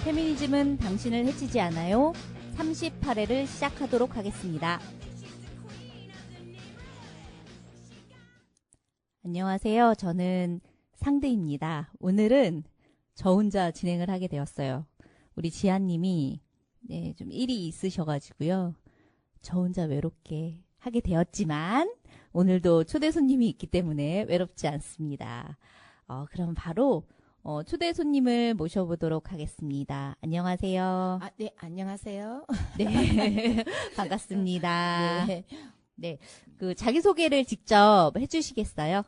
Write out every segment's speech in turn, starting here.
페미니즘은 당신을 해치지 않아요. 38회를 시작하도록 하겠습니다. 안녕하세요. 저는 상대입니다. 오늘은 저 혼자 진행을 하게 되었어요. 우리 지아님이 좀 일이 있으셔가지고요. 저 혼자 외롭게 하게 되었지만 오늘도 초대 손님이 있기 때문에 외롭지 않습니다. 그럼 바로 초대 손님을 모셔보도록 하겠습니다. 안녕하세요. 네, 안녕하세요. 네, 반갑습니다. 네. 네, 그 자기소개를 직접 해주시겠어요?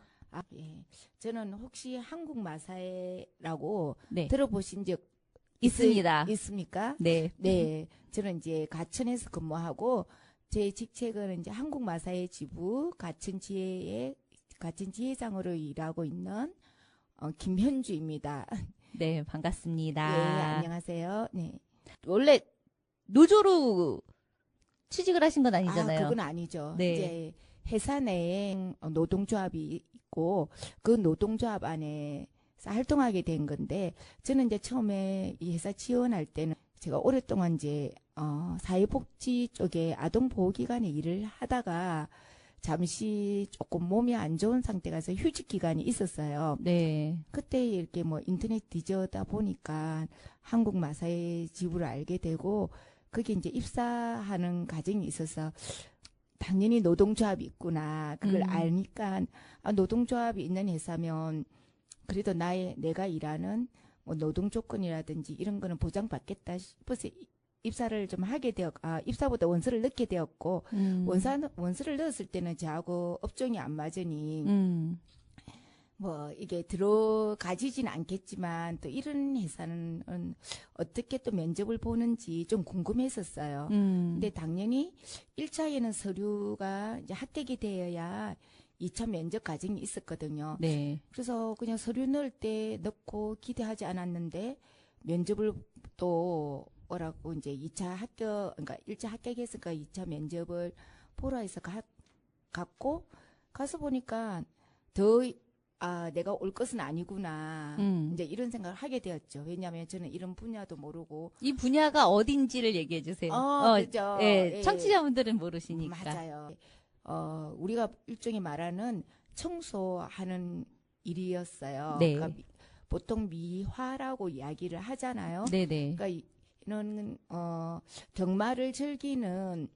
예. 저는 혹시 한국 마사회라고 네, 들어보신 적 있습니다. 있습니까? 네, 네. 저는 이제 가천에서 근무하고 제 직책은 이제 한국 마사회 지부 가천 지회장으로 일하고 있는 김현주입니다. 네, 반갑습니다. 예, 안녕하세요. 네. 원래 노조로 취직을 하신 건 아니잖아요. 그건 아니죠. 네. 이제 회사 내에 노동조합이 있고 그 노동조합 안에 활동하게 된 건데 저는 이제 처음에 이 회사 지원할 때는 제가 오랫동안 이제 사회복지 쪽에 아동보호기관에 일을 하다가 잠시 조금 몸이 안 좋은 상태가서 휴직 기간이 있었어요. 네. 그때 이렇게 뭐 인터넷 뒤져다 보니까 한국 마사회 지부를 알게 되고 그게 이제 입사하는 과정이 있어서 당연히 노동조합이 있구나. 그걸 아니까 노동조합이 있는 회사면 그래도 내가 일하는 뭐 노동 조건이라든지 이런 거는 보장받겠다 싶어서 입사를 좀 하게 입사보다 원서를 넣게 되었고 원서를 넣었을 때는 저하고 업종이 안 맞으니 뭐 이게 들어가지진 않겠지만 또 이런 회사는 어떻게 또 면접을 보는지 좀 궁금했었어요. 근데 당연히 1차에는 서류가 이제 합격이 되어야 2차 면접 과정이 있었거든요. 네. 그래서 그냥 서류 넣을 때 넣고 기대하지 않았는데 면접을 또 오라고 이제 2차 합격, 그러니까 1차 합격했으니까 2차 면접을 보러 해서 갔고 가서 보니까 내가 올 것은 아니구나. 이제 이런 생각을 하게 되었죠. 왜냐하면 저는 이런 분야도 모르고. 이 분야가 어딘지를 얘기해 주세요. 그렇죠. 네, 예. 청취자분들은 모르시니까. 맞아요. 우리가 일종의 말하는 청소하는 일이었어요. 네. 그러니까 보통 미화라고 이야기를 하잖아요. 네네. 그러니까 이런 경마를 즐기는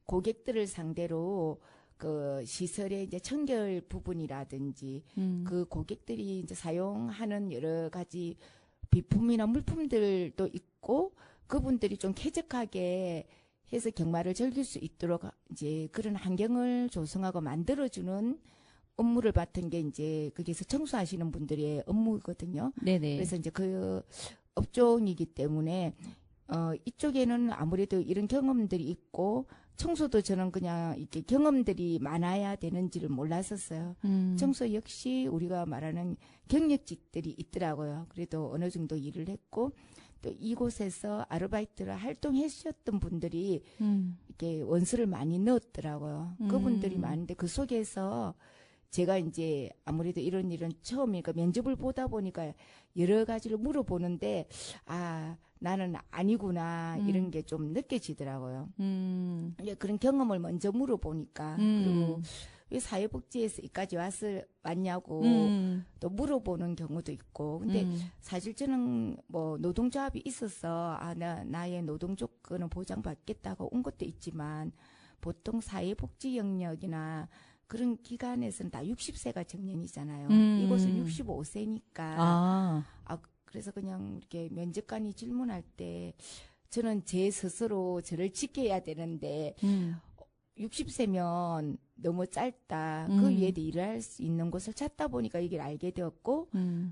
고객들을 상대로 그 시설의 이제 청결 부분이라든지 그 고객들이 이제 사용하는 여러 가지 비품이나 물품들도 있고 그분들이 좀 쾌적하게 해서 경마를 즐길 수 있도록 이제 그런 환경을 조성하고 만들어주는 업무를 맡은 게 이제 거기서 청소하시는 분들의 업무거든요. 네네. 그래서 이제 그 업종이기 때문에 이쪽에는 아무래도 이런 경험들이 있고 청소도 저는 그냥 이렇게 경험들이 많아야 되는지를 몰랐었어요. 청소 역시 우리가 말하는 경력직들이 있더라고요. 그래도 어느 정도 일을 했고 또 이곳에서 아르바이트를 활동하셨던 분들이 이렇게 원서를 많이 넣었더라고요. 그분들이 많은데 그 속에서 제가 이제 아무래도 이런 일은 처음이니까 면접을 보다 보니까 여러 가지를 물어보는데 나는 아니구나 이런 게 좀 느껴지더라고요. 그런 경험을 먼저 물어보니까 그리고 왜 사회복지에서 여기까지 왔냐고 또 물어보는 경우도 있고 근데 사실 저는 뭐 노동조합이 있어서 나의 노동 조건은 보장받겠다고 온 것도 있지만 보통 사회복지 영역이나 그런 기관에서는 다 60세가 정년이잖아요. 이곳은 65세니까. 그래서 그냥 이렇게 면접관이 질문할 때 저는 제 스스로 저를 지켜야 되는데 60세면 너무 짧다. 그 위에도 일을 할 수 있는 곳을 찾다 보니까 이걸 알게 되었고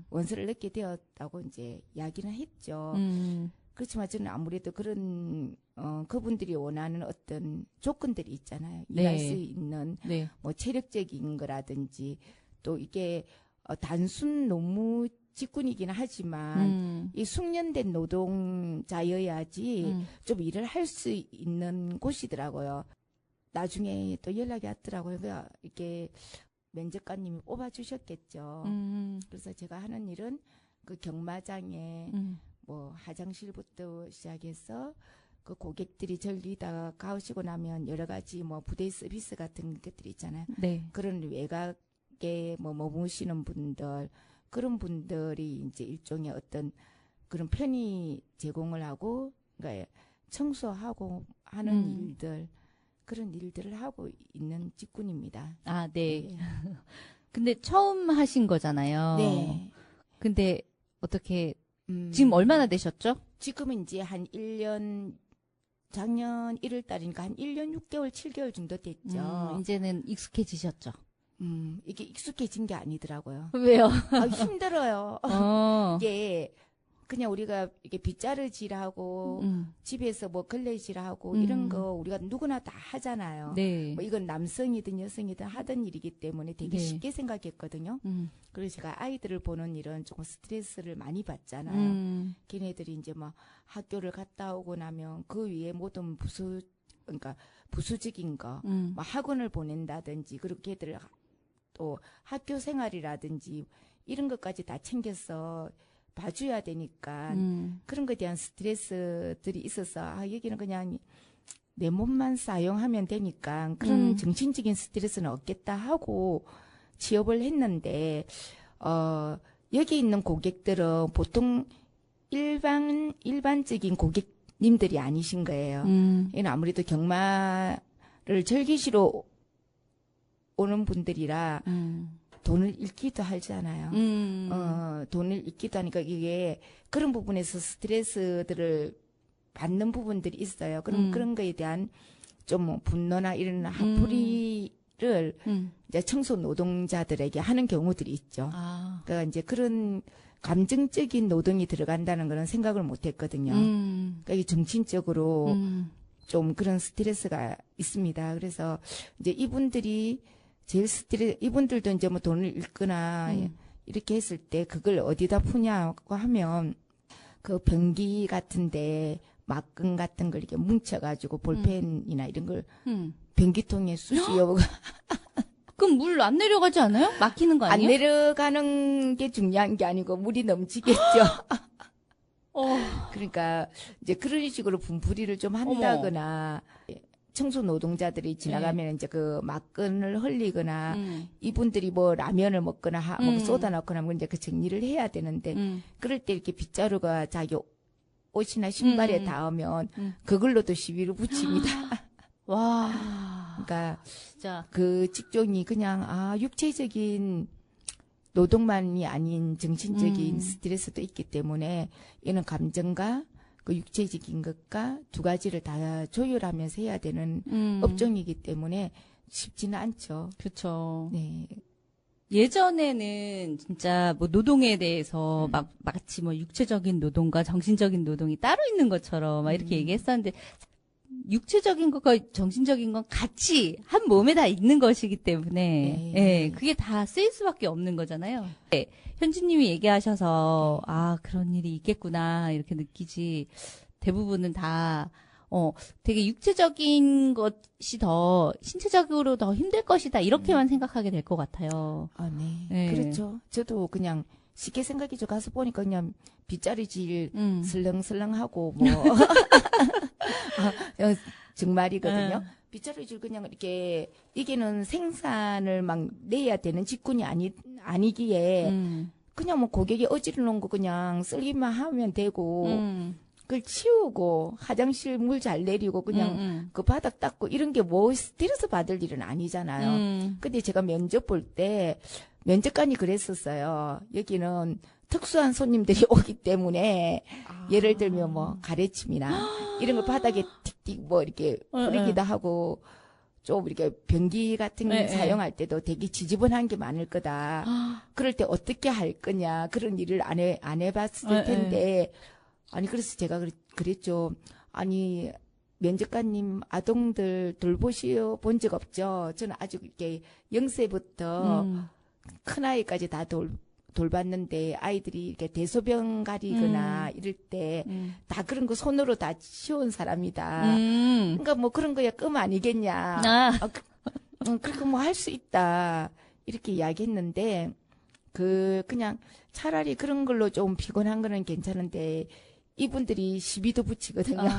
원서를 넣게 되었다고 이제 이야기는 했죠. 그렇지만 저는 아무래도 그런 그분들이 원하는 어떤 조건들이 있잖아요. 네. 일할 수 있는 네. 뭐 체력적인 거라든지 또 이게 단순 노무 직군이긴 하지만 이 숙련된 노동자여야지 좀 일을 할 수 있는 곳이더라고요. 나중에 또 연락이 왔더라고요. 이렇게 면접관님이 뽑아주셨겠죠. 그래서 제가 하는 일은 그 경마장에 뭐 화장실부터 시작해서 그 고객들이 즐기다가 가시고 나면 여러 가지 뭐 부대 서비스 같은 것들이 있잖아요. 네. 그런 외곽에 뭐 머무시는 분들 그런 분들이 이제 일종의 어떤 그런 편의 제공을 하고 그러니까 청소하고 하는 일들 그런 일들을 하고 있는 직군입니다. 아, 네. 네. 근데 처음 하신 거잖아요. 네. 근데 어떻게 지금 얼마나 되셨죠? 지금은 이제 한 1년 작년 1월 달이니까 한 1년 6개월, 7개월 정도 됐죠. 이제는 익숙해지셨죠? 이게 익숙해진 게 아니더라고요. 왜요? 아, 힘들어요. 이게 그냥 우리가 이게 빗자루질하고 집에서 뭐 걸레질하고 이런 거 우리가 누구나 다 하잖아요. 네. 뭐 이건 남성이든 여성이든 하던 일이기 때문에 되게 네. 쉽게 생각했거든요. 그래서 제가 아이들을 보는 일은 조금 스트레스를 많이 받잖아요. 걔네들이 이제 막 학교를 갔다 오고 나면 그 위에 모든 그러니까 부수적인 거, 뭐 학원을 보낸다든지 그렇게 애들 또 학교 생활이라든지 이런 것까지 다 챙겨서 봐줘야 되니까 그런 것에 대한 스트레스들이 있어서 아 여기는 그냥 내 몸만 사용하면 되니까 그런 정신적인 스트레스는 없겠다 하고 취업을 했는데 여기 있는 고객들은 보통 일반적인 고객님들이 아니신 거예요. 얘는 아무래도 경마를 즐기시러 오는 분들이라 돈을 잃기도 하잖아요. 돈을 잃기도 하니까 이게 그런 부분에서 스트레스들을 받는 부분들이 있어요. 그럼 그런 거에 대한 좀 분노나 이런 화풀이를 이제 청소 노동자들에게 하는 경우들이 있죠. 아. 그러니까 이제 그런 감정적인 노동이 들어간다는 거는 생각을 못 했거든요. 그러니까 이게 정신적으로 좀 그런 스트레스가 있습니다. 그래서 이제 이분들이 제일 이분들도 이제 뭐 돈을 잃거나 이렇게 했을 때 그걸 어디다 푸냐고 하면 그 변기 같은데 막근 같은 걸 이렇게 뭉쳐가지고 볼펜이나 이런 걸 변기통에 쑤시어 그럼 물 안 내려가지 않아요? 막히는 거 안 아니에요? 내려가는 게 중요한 게 아니고 물이 넘치겠죠. 그러니까 이제 그런 식으로 분풀이를 좀 한다거나 청소 노동자들이 지나가면 이제 그 막근을 흘리거나 이분들이 뭐 라면을 먹거나 뭐 쏟아 넣거나 하면 이제 그 정리를 해야 되는데 그럴 때 이렇게 빗자루가 자기 옷이나 신발에 닿으면 그걸로도 시비를 붙입니다. 와. 그러니까 진짜. 그 직종이 그냥 육체적인 노동만이 아닌 정신적인 스트레스도 있기 때문에 이는 감정과 그 육체적인 것과 두 가지를 다 조율하면서 해야 되는 업종이기 때문에 쉽지는 않죠. 그렇죠. 네. 예전에는 진짜 뭐 노동에 대해서 마치 뭐 육체적인 노동과 정신적인 노동이 따로 있는 것처럼 막 이렇게 얘기했었는데 육체적인 것과 정신적인 건 같이 한 몸에 다 있는 것이기 때문에 예, 그게 다 쓰일 수밖에 없는 거잖아요. 네, 현지님이 얘기하셔서 아 그런 일이 있겠구나 이렇게 느끼지 대부분은 다 되게 육체적인 것이 더 신체적으로 더 힘들 것이다 이렇게만 생각하게 될 것 같아요. 아, 네. 네. 그렇죠. 저도 그냥 쉽게 생각이죠. 가서 보니까 그냥 빗자루질 슬렁슬렁하고 뭐 정말이거든요. 빗자루질 그냥 이렇게 이게는 생산을 막 내야 되는 직군이 아니기에 그냥 뭐 고객이 어지러운 거 그냥 쓸기만 하면 되고 그걸 치우고 화장실 물 잘 내리고 그냥 그 바닥 닦고 이런 게 뭐 스트레스 받을 일은 아니잖아요. 근데 제가 면접 볼 때 면접관이 그랬었어요. 여기는 특수한 손님들이 오기 때문에 예를 들면 뭐 가래침이나 이런 거 바닥에 틱틱 뭐 이렇게 뿌리기도 하고 좀 이렇게 변기 같은 거 사용할 때도 되게 지저분한 게 많을 거다. 그럴 때 어떻게 할 거냐 그런 일을 안 해봤을 텐데 아니 그래서 제가 그랬죠. 아니 면접관님 아동들 돌보시어 본 적 없죠. 저는 아주 이렇게 0세부터 큰 아이까지 다 돌봤는데 아이들이 이렇게 대소변 가리거나 이럴 때 다 그런 거 손으로 다 치워온 사람이다. 그러니까 뭐 그런 거야 끔 아니겠냐. 그렇게 뭐 할 수 있다. 이렇게 이야기했는데 그냥 차라리 그런 걸로 좀 피곤한 거는 괜찮은데 이분들이 시비도 붙이거든요.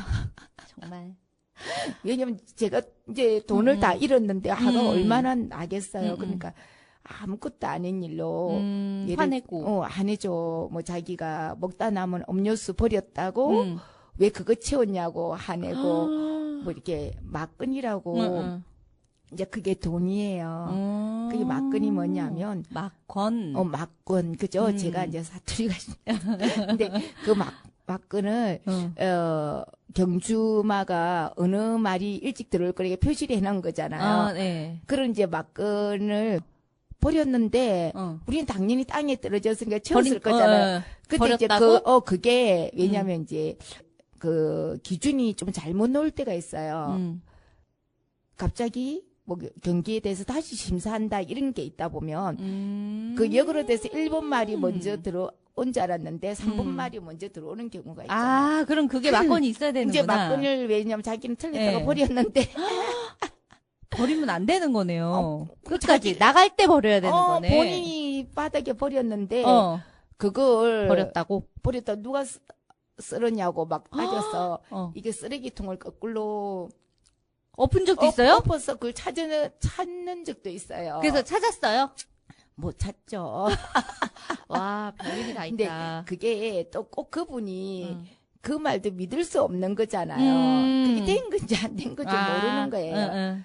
정말. 왜냐면 제가 이제 돈을 다 잃었는데 화가 얼마나 나겠어요. 그러니까 아무것도 아닌 일로 화내고. 화내죠. 뭐 자기가 먹다 남은 음료수 버렸다고 왜 그거 채웠냐고 화내고 뭐 이렇게 막건이라고 이제 그게 돈이에요. 그게 막건이 뭐냐면 막건. 막건 그죠? 제가 이제 사투리가 근데 그 막건을 경주마가 어느 말이 일찍 들어올 거라고 표시를 해놓은 거잖아요. 네. 그런 이제 막건을 버렸는데 우리는 당연히 땅에 떨어졌으니까 채웠을 거잖아요. 근데 이제 그게 왜냐면 이제 그 기준이 좀 잘못 나올 때가 있어요. 갑자기 뭐 경기에 대해서 다시 심사한다 이런 게 있다 보면 그 역으로 돼서 1번 말이 먼저 들어온 줄 알았는데 3번 말이 먼저 들어오는 경우가 있잖아요. 그럼 그게 막건이 있어야 되는구나. 이제 막건을 왜냐면 자기는 틀렸다고 버렸는데 버리면 안 되는 거네요. 끝까지 나갈 때 버려야 되는 거네. 본인이 바닥에 버렸는데 그걸 버렸다 누가 쓸었냐고 막 따져서 이게 쓰레기통을 거꾸로 엎은 적도 있어요? 엎어서 그걸 찾는 적도 있어요. 그래서 찾았어요? 못 찾죠. 와, 별일이 다 있다. 근데 그게 또 꼭 그분이 그 말도 믿을 수 없는 거잖아요. 그게 된 건지 안 된 건지 모르는 거예요.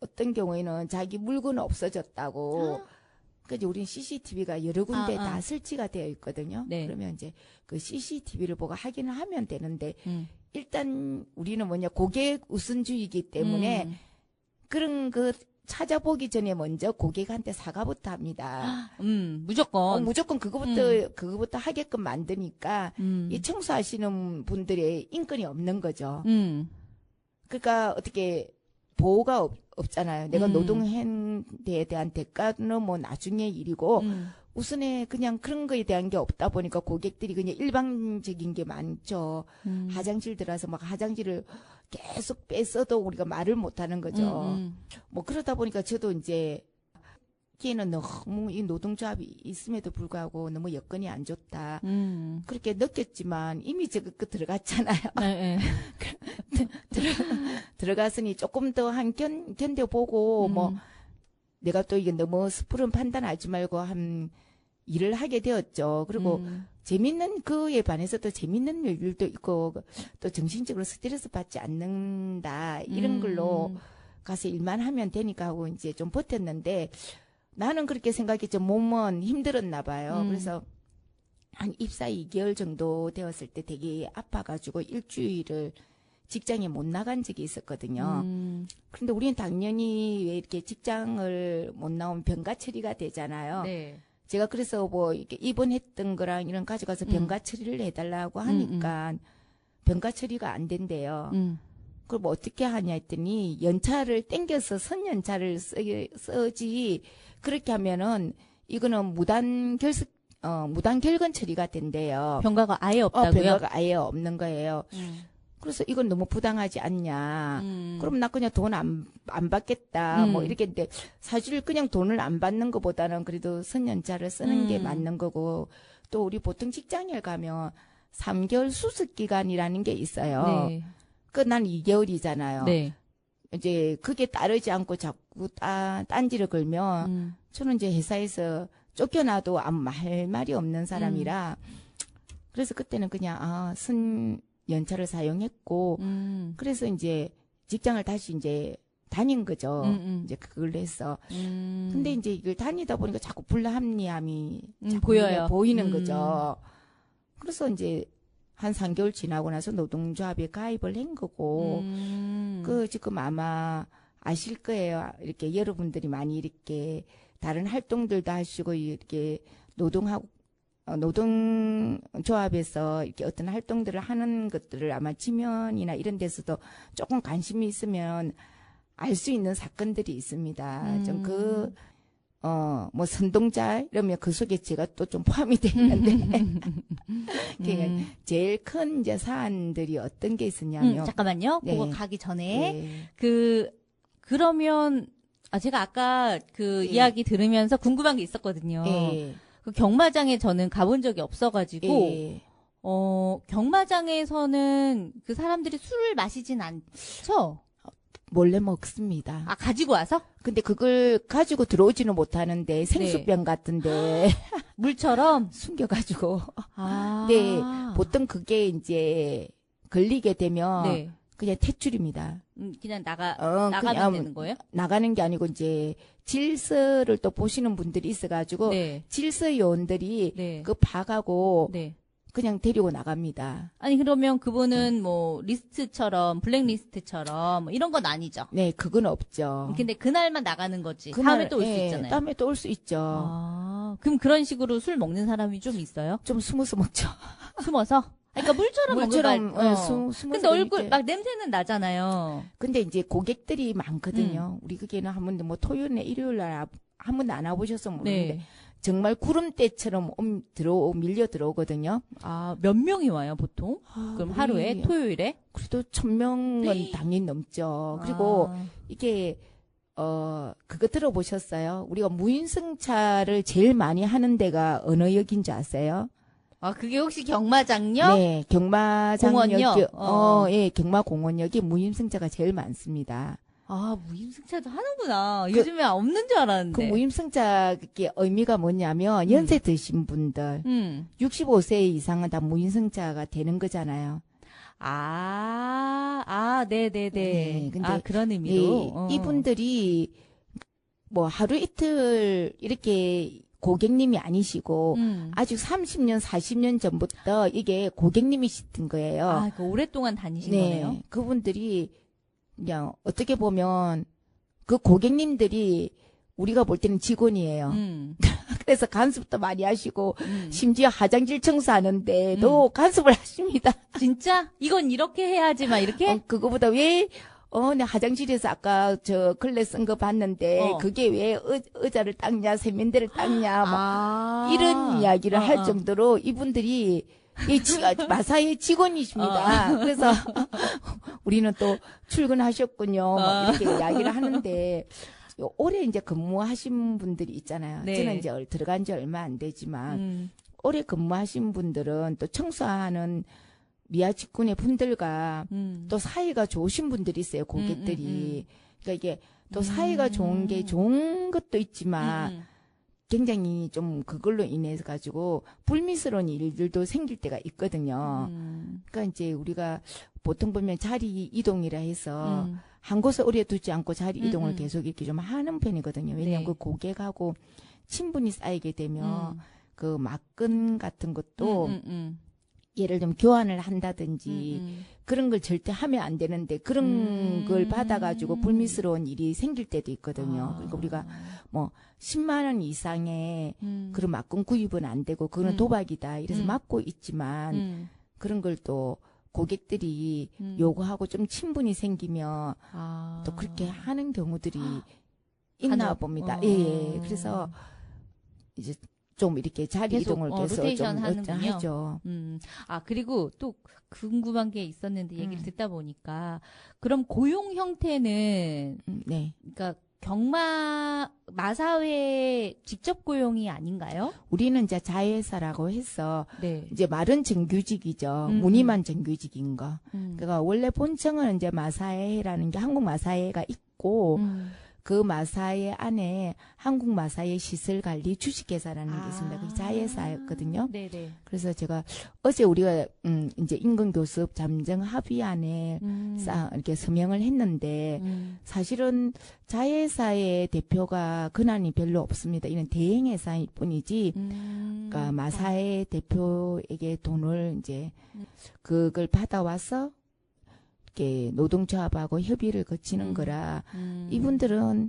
어떤 경우에는 자기 물건 없어졌다고. 그러니까 우리는 CCTV가 여러 군데 다 설치가 되어 있거든요. 네. 그러면 이제 그 CCTV를 보고 확인을 하면 되는데 일단 우리는 뭐냐 고객 우선주의이기 때문에 그런 그 찾아보기 전에 먼저 고객한테 사과부터 합니다. 무조건. 무조건 그거부터 하게끔 만드니까 이 청소하시는 분들의 인권이 없는 거죠. 그러니까 어떻게 보호가 없잖아요. 내가 노동한 데에 대한 대가는 뭐 나중에 일이고 우선에 그냥 그런 거에 대한 게 없다 보니까 고객들이 그냥 일방적인 게 많죠. 화장실 들어와서 막 화장실을 계속 뺐어도 우리가 말을 못 하는 거죠. 뭐 그러다 보니까 저도 이제 기에는 너무 이 노동조합이 있음에도 불구하고 너무 여건이 안 좋다. 그렇게 느꼈지만 이미 저 그 들어갔잖아요. 네. 들어갔으니 조금 더 견뎌보고 뭐 내가 또 이게 너무 섣부른 판단하지 말고 일을 하게 되었죠. 그리고 재밌는 그에 반해서 또 재밌는 일도 있고 또 정신적으로 스트레스 받지 않는다 이런 걸로 가서 일만 하면 되니까 하고 이제 좀 버텼는데 나는 그렇게 생각했죠. 몸은 힘들었나 봐요. 그래서 한 입사 2개월 정도 되었을 때 되게 아파가지고 일주일을 직장에 못 나간 적이 있었거든요. 그런데 우리는 당연히 왜 이렇게 직장을 못 나오면 병가 처리가 되잖아요. 네. 제가 그래서 뭐 이렇게 입원했던 거랑 이런 가져가서 병가 처리를 해달라고 하니까 병가 처리가 안 된대요. 그럼 뭐 어떻게 하냐 했더니 연차를 땡겨서 선연차를 쓰지 그렇게 하면은 이거는 무단 결근 처리가 된대요. 병가가 아예 없다고요? 병가가 아예 없는 거예요. 그래서 이건 너무 부당하지 않냐. 그럼 나 그냥 돈 안 받겠다. 뭐 이렇게 했는데 사실 그냥 돈을 안 받는 것보다는 그래도 선연차를 쓰는 게 맞는 거고 또 우리 보통 직장에 가면 3개월 수습 기간이라는 게 있어요. 네. 난 2개월이잖아요. 네. 이제 그게 따르지 않고 자꾸 딴지를 걸면 저는 이제 회사에서 쫓겨나도 할 말이 없는 사람이라 그래서 그때는 그냥 연차를 사용했고 그래서 이제 직장을 다시 이제 다닌 거죠. 이제 그걸 해서 근데 이제 이걸 다니다 보니까 자꾸 불합리함이 자꾸 보이는 거죠. 그래서 이제 한 3개월 지나고 나서 노동조합에 가입을 한 거고 그 지금 아마 아실 거예요. 이렇게 여러분들이 많이 이렇게 다른 활동들도 하시고 이렇게 노동조합에서 이렇게 어떤 활동들을 하는 것들을 아마 지면이나 이런 데서도 조금 관심이 있으면 알 수 있는 사건들이 있습니다. 좀 뭐 선동자 이러면 그 속에 제가 또 좀 포함이 돼 있는데 제일 큰 이제 사안들이 어떤 게 있었냐면 잠깐만요. 네. 그거 가기 전에 네. 그러면 제가 아까 그 이야기 들으면서 궁금한 게 있었거든요. 그 경마장에 저는 가본 적이 없어가지고 경마장에서는 그 사람들이 술을 마시진 않죠? 몰래 먹습니다. 아, 가지고 와서? 근데 그걸 가지고 들어오지는 못하는데 생수병 같은데 물처럼? 숨겨가지고. 아. 네, 보통 그게 이제 걸리게 되면 네. 그냥 퇴출입니다. 그냥 나가면 되는 거예요? 나가는 게 아니고 이제 질서를 또 보시는 분들이 있어가지고 네. 질서 요원들이 네. 그 파가고 네. 그냥 데리고 나갑니다. 아니, 그러면 그분은 뭐, 리스트처럼, 블랙리스트처럼, 뭐 이런 건 아니죠? 네, 그건 없죠. 근데 그날만 나가는 거지. 그날, 다음에 또 올 수 예, 있잖아요. 다음에 또 올 수 있죠. 아, 그럼 그런 식으로 술 먹는 사람이 좀 있어요? 좀 숨어서 먹죠. 숨어서? 그러니까 물처럼 물처럼 먹는 거. 숨어서. 근데 얼굴 이렇게. 막 냄새는 나잖아요. 근데 이제 고객들이 많거든요. 우리 그게는 한 번도 뭐 토요일에 일요일 날 한 번도 안 와보셔서 모르는데 네. 정말 구름대처럼 밀려 들어오거든요. 아, 몇 명이 와요, 보통? 그럼 하루에? 토요일에? 그래도 1,000명은 당연히 넘죠. 그리고 아. 이게 그거 들어보셨어요? 우리가 무인승차를 제일 많이 하는 데가 어느 역인 줄 아세요? 아, 그게 혹시 경마장요? 네, 경마장역. 공원역? 예, 경마공원역이 무임승차가 제일 많습니다. 아, 무임승차도 하는구나. 요즘에 없는 줄 그 알았는데. 무임승차 그 의미가 뭐냐면 연세 드신 분들 65세 이상은 다 무임승차가 되는 거잖아요. 네네네. 네, 근데 그런 의미로. 이분들이 뭐 하루 이틀 이렇게 고객님이 아니시고 아주 30년, 40년 전부터 이게 고객님이시던 거예요. 아, 그 오랫동안 다니신 거네요. 그분들이 그냥 어떻게 보면 그 고객님들이 우리가 볼 때는 직원이에요. 그래서 간섭도 많이 하시고 심지어 화장실 청소하는데도 간섭을 하십니다. 진짜? 이건 이렇게 해야지, 막 이렇게? 그거보다 왜 내 화장실에서 아까 저 글래 쓴 거 봤는데 그게 왜 의자를 닦냐, 세면대를 닦냐, 뭐 이런 이야기를 할 정도로 이분들이 마사의 직원이십니다. 그래서 우리는 또 출근하셨군요. 뭐 이렇게 이야기를 하는데 올해 이제 근무하신 분들이 있잖아요. 네. 저는 이제 들어간 지 얼마 안 되지만 올해 근무하신 분들은 또 청소하는 미아 직군의 분들과 또 사이가 좋으신 분들이 있어요. 고객들이. 그러니까 이게 또 사이가 좋은 게 좋은 것도 있지만 굉장히 좀 그걸로 인해서 가지고 불미스러운 일들도 생길 때가 있거든요. 그러니까 이제 우리가 보통 보면 자리 이동이라 해서 한 곳에 오래 두지 않고 자리 이동을 계속 이렇게 좀 하는 편이거든요. 왜냐하면 네. 그 고객하고 친분이 쌓이게 되면 그 막건 같은 것도 예를 들면 교환을 한다든지 그런 걸 절대 하면 안 되는데 그런 걸 받아가지고 불미스러운 일이 생길 때도 있거든요. 그러니까 우리가 뭐 10만 원 이상의 그런 막건 구입은 안 되고 그거는 도박이다. 이래서 막고 있지만 그런 걸 또 고객들이 요구하고 좀 친분이 생기면 또 그렇게 하는 경우들이 있나 봅니다. 예. 그래서 이제 좀 이렇게 자리 계속, 이동을 계속 로테이션 좀 하는군요. 하죠. 그리고 또 궁금한 게 있었는데 얘기를 듣다 보니까 그럼 고용 형태는 네. 그러니까 마사회 직접 고용이 아닌가요? 우리는 이제 자회사라고 해서 네. 이제 말은 정규직이죠. 무늬만 정규직인 거. 그러니까 원래 본청은 이제 마사회라는 게 한국 마사회가 있고 그 마사회 안에 한국 마사회 시설관리 주식회사라는 게 있습니다. 그게 자회사였거든요. 네네. 그래서 제가 어제 우리가 이제 임금교섭 잠정 합의안에 이렇게 서명을 했는데 사실은 자회사의 대표가 권한이 별로 없습니다. 이는 대행회사일 뿐이지. 그러니까 마사회 대표에게 돈을 이제 그걸 받아와서 이렇게 노동조합하고 협의를 거치는 거라 이분들은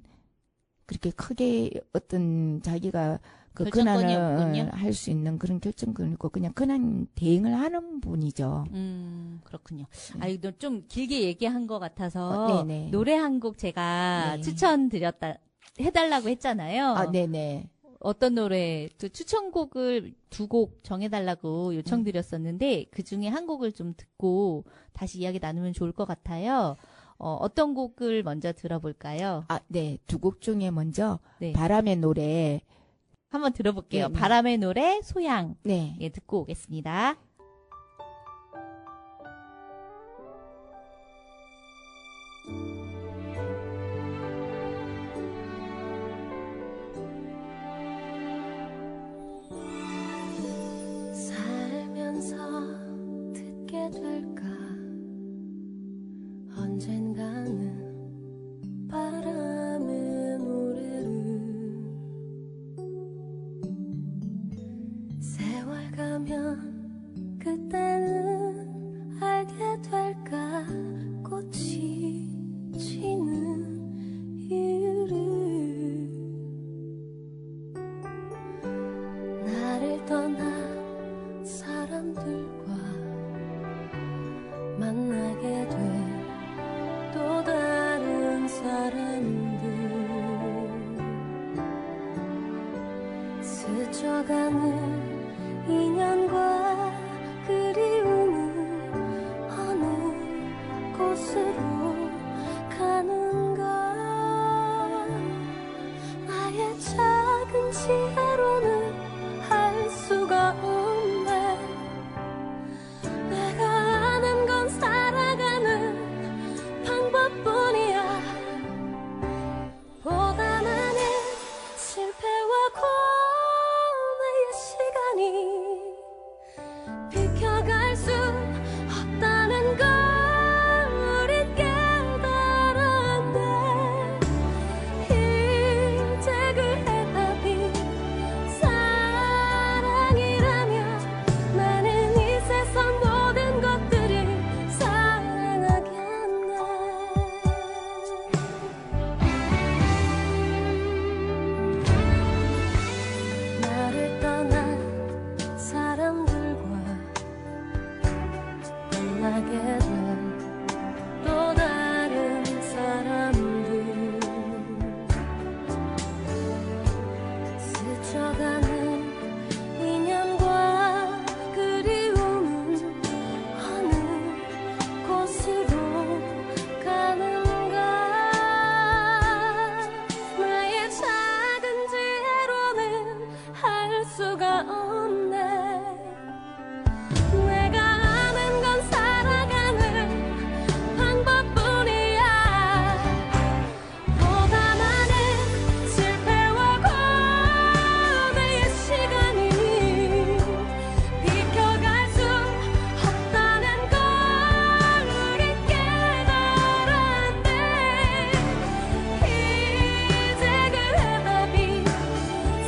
그렇게 크게 어떤 자기가 그 결정권이 권한을 없군요. 할 수 있는 그런 결정권이 있고 그냥 권한 대행을 하는 분이죠. 그렇군요. 이거 좀 길게 얘기한 것 같아서 네네. 노래 한 곡 제가 네. 해달라고 했잖아요. 네네. 어떤 노래, 또 추천곡을 2곡 정해달라고 요청드렸었는데, 그 중에 한 곡을 좀 듣고 다시 이야기 나누면 좋을 것 같아요. 어떤 곡을 먼저 들어볼까요? 네. 2곡 중에 먼저 네. 바람의 노래. 한번 들어볼게요. 네. 바람의 노래, 소양. 네. 예, 듣고 오겠습니다. 사람들과 만나게 돼 또 다른 사람들 스쳐가는 인연과 그리움은 어느 곳으로 가는가 나의 작은 지혜로는 할 수가 없네 내가 아는 건 살아가는 방법뿐이야 보다 많은 실패와 고뇌의 시간이 비켜갈 수 없다는 걸 우린 깨달았네 이제 그 해답이 사랑이라면 나는 이 세상 모든 것들을 사랑하겠네 나를 떠난 사람들과 만나게 된 또 다른 사람들 스쳐가는 인연과 그리움은 어느 곳으로 가는가 나의 작은 지혜로는 할 수가 없네 내가 아는 건 살아가는 방법뿐이야 보다 많은 실패와 고뇌의 시간이 비켜갈 수 없다는 걸 우린 깨달았네 이제 그 해답이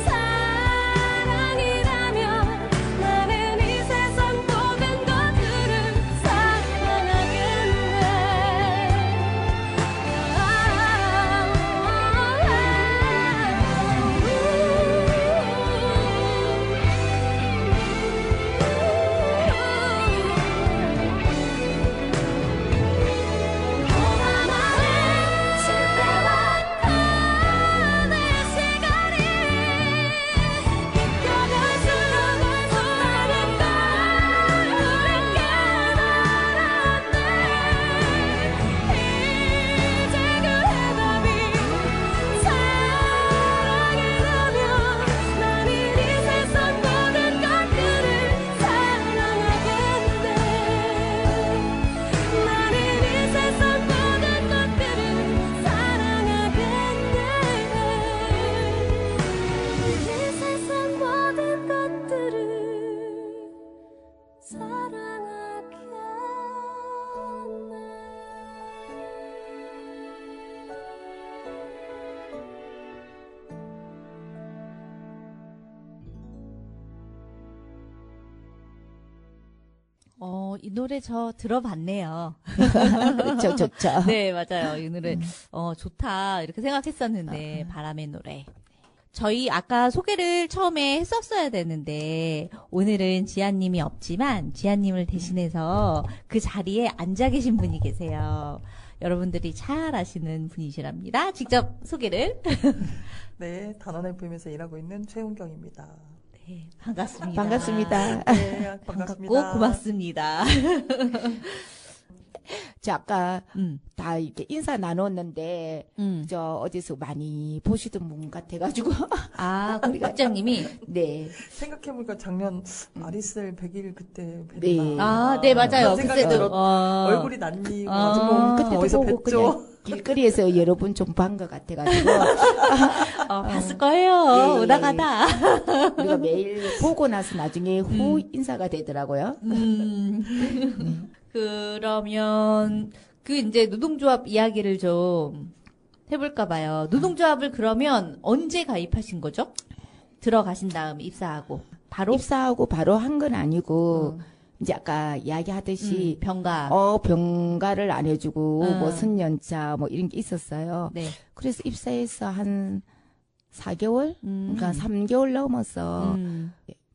사랑이라면 나는 이 세상 모든 것들을 보다 많은 실패와 고뇌의 시간이 비켜갈 수 없다는 걸 우린 깨달았네 이제 그 해답이 사랑이라면 나는 이 세상 모든 것들을 사랑하겠네 나는 이 세상 모든 것들을 사랑하겠네 이 세상 모든 것들을 이 노래 저 들어봤네요. 그렇죠, 좋죠. 네, 맞아요. 이 노래, 좋다. 이렇게 생각했었는데, 바람의 노래. 저희 아까 소개를 처음에 했었어야 되는데, 오늘은 지아님이 없지만, 지아님을 대신해서 그 자리에 앉아 계신 분이 계세요. 여러분들이 잘 아시는 분이시랍니다. 직접 소개를. 네, 단원 FM에서 일하고 있는 최은경입니다. 네, 반갑습니다. 반갑습니다. 네, 반갑습니다. 반갑고 고맙습니다. 저 아까 음. 다 이렇게 인사 나눴는데 저 어디서 많이 보시던 분 같아가지고 아, 우리 국장님이. 네. 생각해보니까 작년 아리셀 100일 그때 뵀나. 네. 아, 네, 맞아요. 그런 생각이 그때도. 들었- 얼굴이 낯익고 아, 뭐 그때도 어디서 보고 뵀죠? 그냥 길거리에서 여러 분 좀 본 것 같아가지고 봤을 거예요. 예, 예. 오다가다. 우리가 매일 보고 나서 나중에 후 인사가 되더라고요. 그러면, 이제 노동조합 이야기를 좀 해볼까 봐요. 노동조합을 그러면 언제 가입하신 거죠? 들어가신 다음 입사하고. 바로? 입사하고 바로 한 건 아니고 이제 아까 이야기하듯이 병가. 병가를 안 해주고 음. 뭐 선년차 뭐 이런 게 있었어요. 네. 그래서 입사해서 한 4개월? 음. 그러니까 3개월 넘어서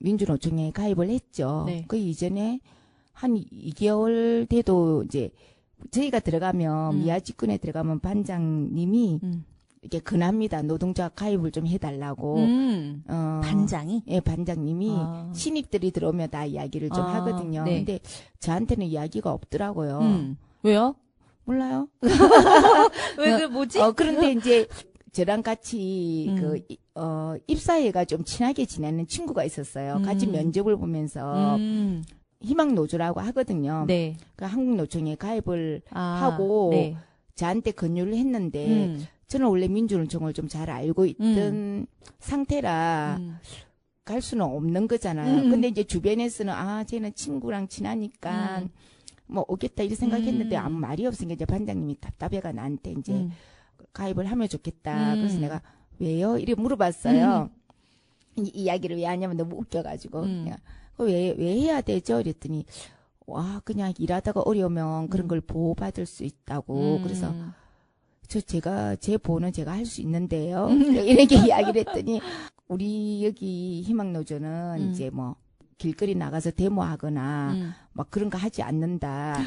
민주노총에 가입을 했죠. 네. 그 이전에 한 2개월 돼도 이제 저희가 들어가면 미아직군에 들어가면 반장님이 이렇게 근합니다. 노동자 가입을 좀 해달라고. 반장이? 예, 반장님이 아. 신입들이 들어오면 다 이야기를 좀 아, 하거든요. 네. 근데 저한테는 이야기가 없더라고요. 왜요? 몰라요. 왜, 그, 뭐지? 그런데 이제 저랑 같이 입사회가 좀 친하게 지내는 친구가 있었어요. 같이 면접을 보면서 희망노조라고 하거든요. 네. 그 한국노총에 가입을 아, 하고 네. 저한테 권유를 했는데 저는 원래 민주노총을 좀 잘 알고 있던 상태라 갈 수는 없는 거잖아요. 근데 이제 주변에서는 쟤는 친구랑 친하니까 뭐 오겠다 이렇게 생각했는데 아무 말이 없으니까 이제 반장님이 답답해가 나한테 이제 가입을 하면 좋겠다. 그래서 내가 왜요? 이렇게 물어봤어요. 이 이야기를 왜 하냐면 너무 웃겨가지고 그냥 왜 해야 되죠? 이랬더니 와 그냥 일하다가 어려우면 그런 걸 보호받을 수 있다고. 그래서 제가 제 보호는 제가 할 수 있는데요. 이렇게 이야기를 했더니 우리 여기 희망노조는 이제 뭐 길거리 나가서 데모하거나 막 그런 거 하지 않는다.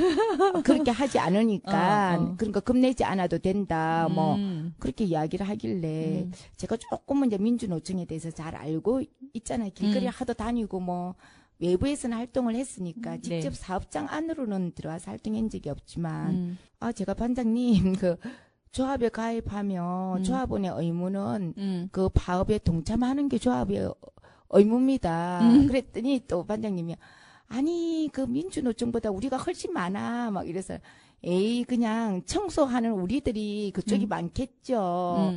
그렇게 하지 않으니까 그런 거 겁내지 않아도 된다. 뭐 그렇게 이야기를 하길래 제가 조금은 이제 민주노총에 대해서 잘 알고 있잖아요. 길거리 하도 다니고 뭐 외부에서는 활동을 했으니까 직접 네. 사업장 안으로는 들어와서 활동한 적이 없지만 제가 반장님 그 조합에 가입하면 조합원의 의무는 그 파업에 동참하는 게 조합의 의무입니다. 그랬더니 또 반장님이 아니 그 민주노총보다 우리가 훨씬 많아 막 이래서 에이 그냥 청소하는 우리들이 그쪽이 많겠죠.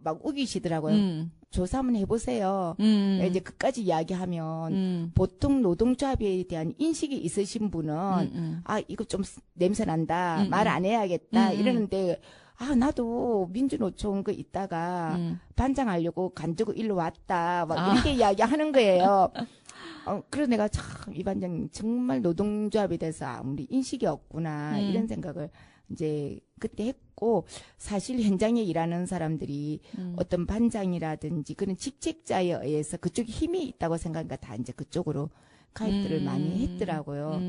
막 우기시더라고요. 조사 한번 해보세요. 이제 끝까지 이야기하면 보통 노동조합에 대한 인식이 있으신 분은 이거 좀 냄새 난다. 말 안 해야겠다. 이러는데 나도 민주노총 그 있다가 반장하려고 간두고 일로 왔다. 막 이렇게 이야기하는 거예요. 그래서 내가 참 이 반장님 정말 노동조합에 대해서 아무리 인식이 없구나 이런 생각을 이제 그때 했고 사실 현장에 일하는 사람들이 어떤 반장이라든지 그런 직책자에 의해서 그쪽에 힘이 있다고 생각하니까 다 이제 그쪽으로 가입들을 많이 했더라고요.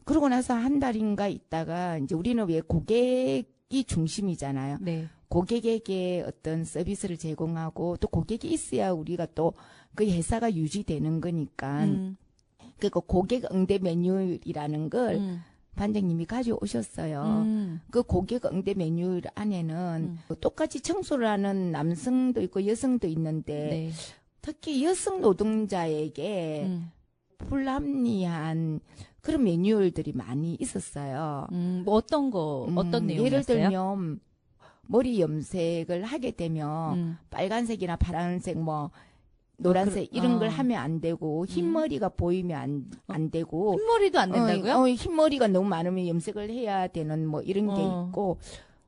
그러고 나서 한 달인가 있다가 이제 우리는 왜 고객이 중심이잖아요. 네. 고객에게 어떤 서비스를 제공하고 또 고객이 있어야 우리가 또 그 회사가 유지되는 거니까 그러니까 고객 응대 매뉴얼이라는 걸 반장님이 가져오셨어요. 그 고객 응대 매뉴얼 안에는 똑같이 청소를 하는 남성도 있고 여성도 있는데 네. 특히 여성 노동자에게 불합리한 그런 매뉴얼들이 많이 있었어요. 뭐 어떤 어떤 내용이었어요? 예를 들면 머리 염색을 하게 되면 빨간색이나 파란색 뭐 노란색 이런 걸 하면 안 되고 흰머리가 보이면 안 되고 흰머리도 안 된다고요? 흰머리가 너무 많으면 염색을 해야 되는 뭐 이런 게 있고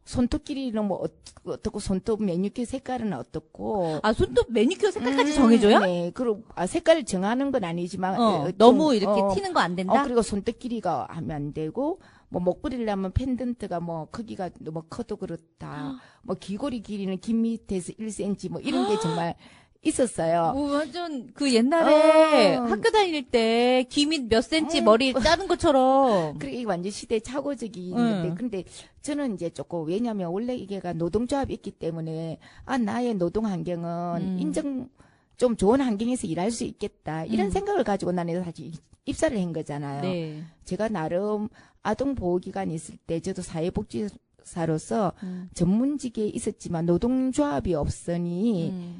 손톱 길이는 뭐 어떻고 손톱 매니큐어 색깔은 어떻고 손톱 매니큐어 색깔까지 정해줘요? 네. 그리고 색깔을 정하는 건 아니지만 너무 이렇게 튀는 거 안 된다? 그리고 손톱 길이가 하면 안 되고 뭐 목걸이를 하면 펜던트가 뭐 크기가 너무 커도 그렇다. 뭐 귀걸이 길이는 긴 밑에서 1cm 뭐 이런 게 정말 있었어요. 뭐 완전 그 옛날에 학교 다닐 때 기밑 몇 센치 머리 자른 것처럼. 그게 완전 시대 착오적인데 근데 저는 이제 조금 왜냐면 원래 이게가 노동조합이 있기 때문에 나의 노동 환경은 인정 좀 좋은 환경에서 일할 수 있겠다 이런 생각을 가지고 나는 사실 입사를 한 거잖아요. 네. 제가 나름 아동 보호 기간이 있을 때 저도 사회복지사로서 전문직에 있었지만 노동조합이 없으니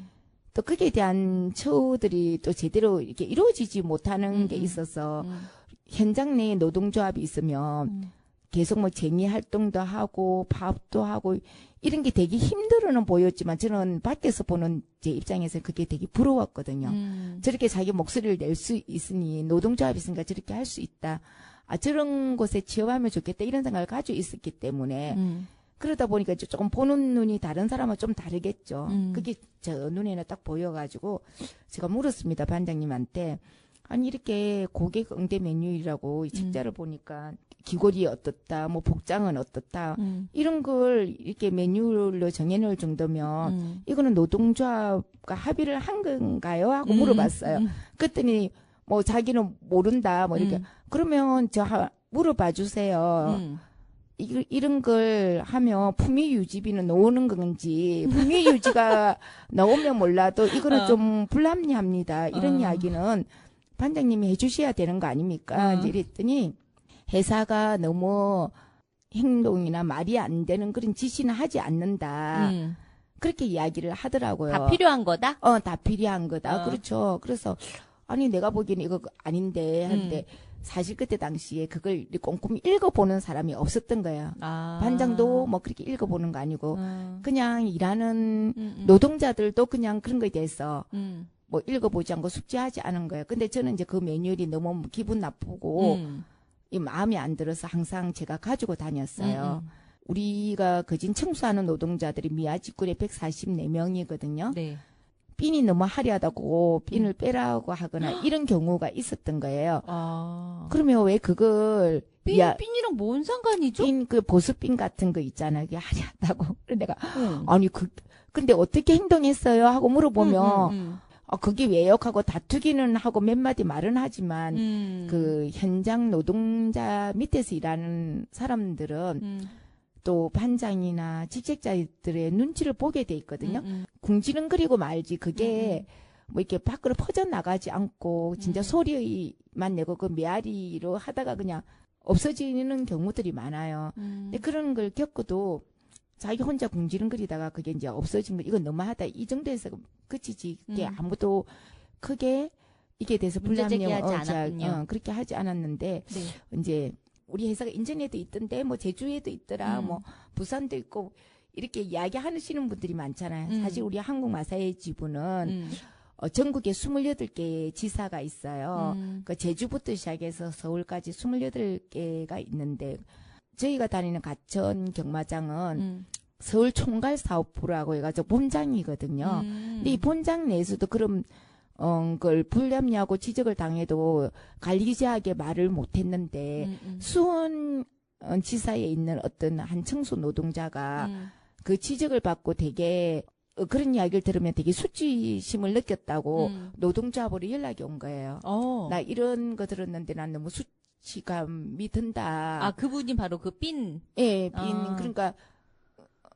또 거기에 대한 처우들이 또 제대로 이렇게 이루어지지 못하는 게 있어서 현장 내에 노동조합이 있으면 계속 뭐 쟁의 활동도 하고 파업도 하고 이런 게 되게 힘들어는 보였지만 저는 밖에서 보는 제 입장에서 그게 되게 부러웠거든요. 저렇게 자기 목소리를 낼 수 있으니 노동조합이 있으니까 저렇게 할 수 있다. 저런 곳에 취업하면 좋겠다 이런 생각을 가지고 있었기 때문에 그러다 보니까 이제 조금 보는 눈이 다른 사람은 좀 다르겠죠. 그게 저 눈에는 딱 보여가지고 제가 물었습니다. 반장님한테. 아니 이렇게 고객 응대 메뉴라고 이 책자를 보니까 귀걸이 어떻다, 뭐 복장은 어떻다 이런 걸 이렇게 메뉴로 정해놓을 정도면 이거는 노동조합과 합의를 한 건가요? 하고 물어봤어요. 그랬더니 뭐 자기는 모른다, 뭐 이렇게 그러면 물어봐 주세요. 이런 걸 하면 품위 유지비는 나오는 건지 품위 유지가 나오면 몰라도 이거는 좀 불합리합니다. 이런 이야기는 반장님이 해주셔야 되는 거 아닙니까? 이제 이랬더니 회사가 너무 행동이나 말이 안 되는 그런 지시는 하지 않는다. 그렇게 이야기를 하더라고요. 다 필요한 거다? 다 필요한 거다. 그렇죠. 그래서 아니 내가 보기에는 이거 아닌데 하는데 사실 그때 당시에 그걸 꼼꼼히 읽어보는 사람이 없었던 거예요. 반장도 뭐 그렇게 읽어보는 거 아니고 그냥 일하는 노동자들도 그냥 그런 거에 대해서 뭐 읽어보지 않고 숙지하지 않은 거예요. 근데 저는 이제 그 매뉴얼이 너무 기분 나쁘고 이 마음에 안 들어서 항상 제가 가지고 다녔어요. 우리가 거진 청소하는 노동자들이 미아직군에 144명이거든요. 네. 핀이 너무 화려하다고 핀을 빼라고 하거나 이런 경우가 있었던 거예요. 그러면 왜 그걸 핀이랑 뭔 상관이죠? 핀 그 보습핀 같은 거 있잖아요. 그게 화려하다고. 그래서 내가 아니 근데 어떻게 행동했어요? 하고 물어보면 그게 왜요? 하고 다투기는 하고 몇 마디 말은 하지만 그 현장 노동자 밑에서 일하는 사람들은 또 반장이나 직책자들의 눈치를 보게 돼 있거든요. 궁지렁거리고 말지 그게 뭐 이렇게 밖으로 퍼져나가지 않고 진짜 소리만 내고 그 메아리로 하다가 그냥 없어지는 경우들이 많아요. 근데 그런 걸 겪어도 자기 혼자 궁지렁거리다가 그게 이제 없어진 거 이건 너무하다 이 정도에서 그치지 그게 아무도 크게 이게 대해서 문제 불합리하지 제기하지 않았군요. 그렇게 하지 않았는데 이제 우리 회사가 인천에도 있던데 뭐 제주에도 있더라 뭐 부산도 있고 이렇게 이야기하시는 분들이 많잖아요. 사실 우리 한국마사의 지부는 전국에 28개의 지사가 있어요. 그 제주부터 시작해서 서울까지 28개가 있는데 저희가 다니는 가천 경마장은 서울 총괄 사업부라고 해가지고 본장이거든요. 근데 이 본장 내에서도 그럼 그걸 불합리하고 지적을 당해도 관리자에게 말을 못했는데 수원 지사에 있는 어떤 한 청소 노동자가 그 지적을 받고 되게 그런 이야기를 들으면 되게 수치심을 느꼈다고 노동조합으로 연락이 온 거예요. 나 이런 거 들었는데 난 너무 수치감이 든다. 그분이 바로 그 핀. 예, 그러니까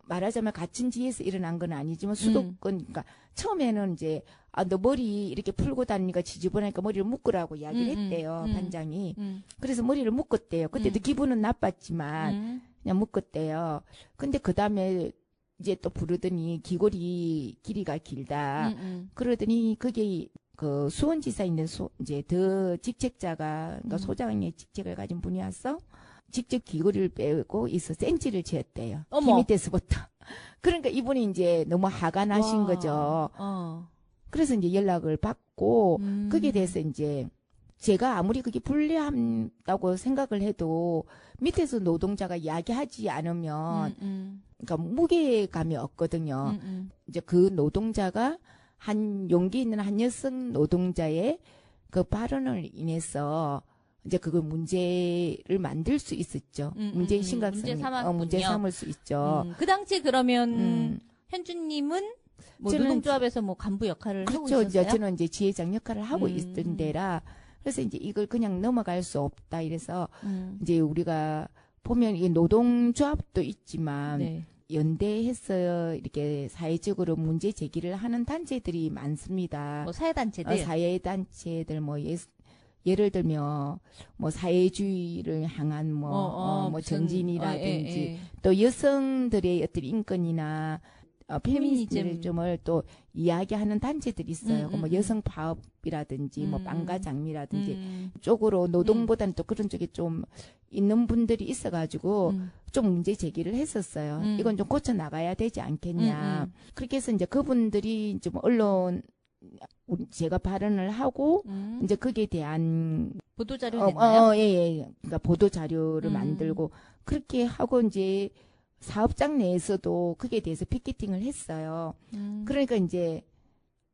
말하자면 같은 지에서 일어난 건 아니지만 수도권, 그러니까 처음에는 이제 너 머리 이렇게 풀고 다니니까 지저분하니까 머리를 묶으라고 이야기를 했대요, 반장이. 그래서 머리를 묶었대요. 그때도 기분은 나빴지만 그냥 묶었대요. 근데 그 다음에 이제 또 부르더니 귀걸이 길이가 길다. 그러더니 그게 그 수원지사에 있는 이제 더 직책자가 그러니까 소장의 직책을 가진 분이 와서 직접 귀걸이를 빼고 있어 센치를 지었대요. 키 밑에서부터. 그러니까 이분이 이제 너무 화가 나신 거죠. 그래서 이제 연락을 받고 거기에 대해서 이제 제가 아무리 그게 불리하다고 생각을 해도 밑에서 노동자가 이야기하지 않으면 그러니까 무게감이 없거든요. 이제 그 노동자가 한 용기 있는 한 여성 노동자의 그 발언을 인해서 이제 그걸 문제를 만들 수 있었죠. 문제의 심각성이 문제 삼을 수 있죠. 그 당시 그러면 현주님은 뭐 노동조합에서 뭐 간부 역할을 하고 있었어요? 그렇죠. 저는 이제 지회장 역할을 하고 있던 데라 그래서 이제 이걸 그냥 넘어갈 수 없다 이래서 이제 우리가 보면 이 노동조합도 있지만 연대해서 이렇게 사회적으로 문제 제기를 하는 단체들이 많습니다. 뭐 사회단체들? 사회단체들 뭐 예를 들면 뭐 사회주의를 향한 뭐 전진이라든지 또 여성들의 어떤 인권이나 페미니즘을 또 이야기하는 단체들이 있어요. 뭐 여성 파업이라든지 뭐 빵가 장미라든지 쪽으로 노동보다는 또 그런 쪽에 좀 있는 분들이 있어가지고 좀 문제 제기를 했었어요. 이건 좀 고쳐 나가야 되지 않겠냐. 그렇게 해서 이제 그분들이 좀 언론 제가 발언을 하고 이제 거기에 대한 보도 자료 냈나요? 예. 그러니까 보도 자료를 만들고 그렇게 하고 이제 사업장 내에서도 그게 대해서 피켓팅을 했어요. 그러니까 이제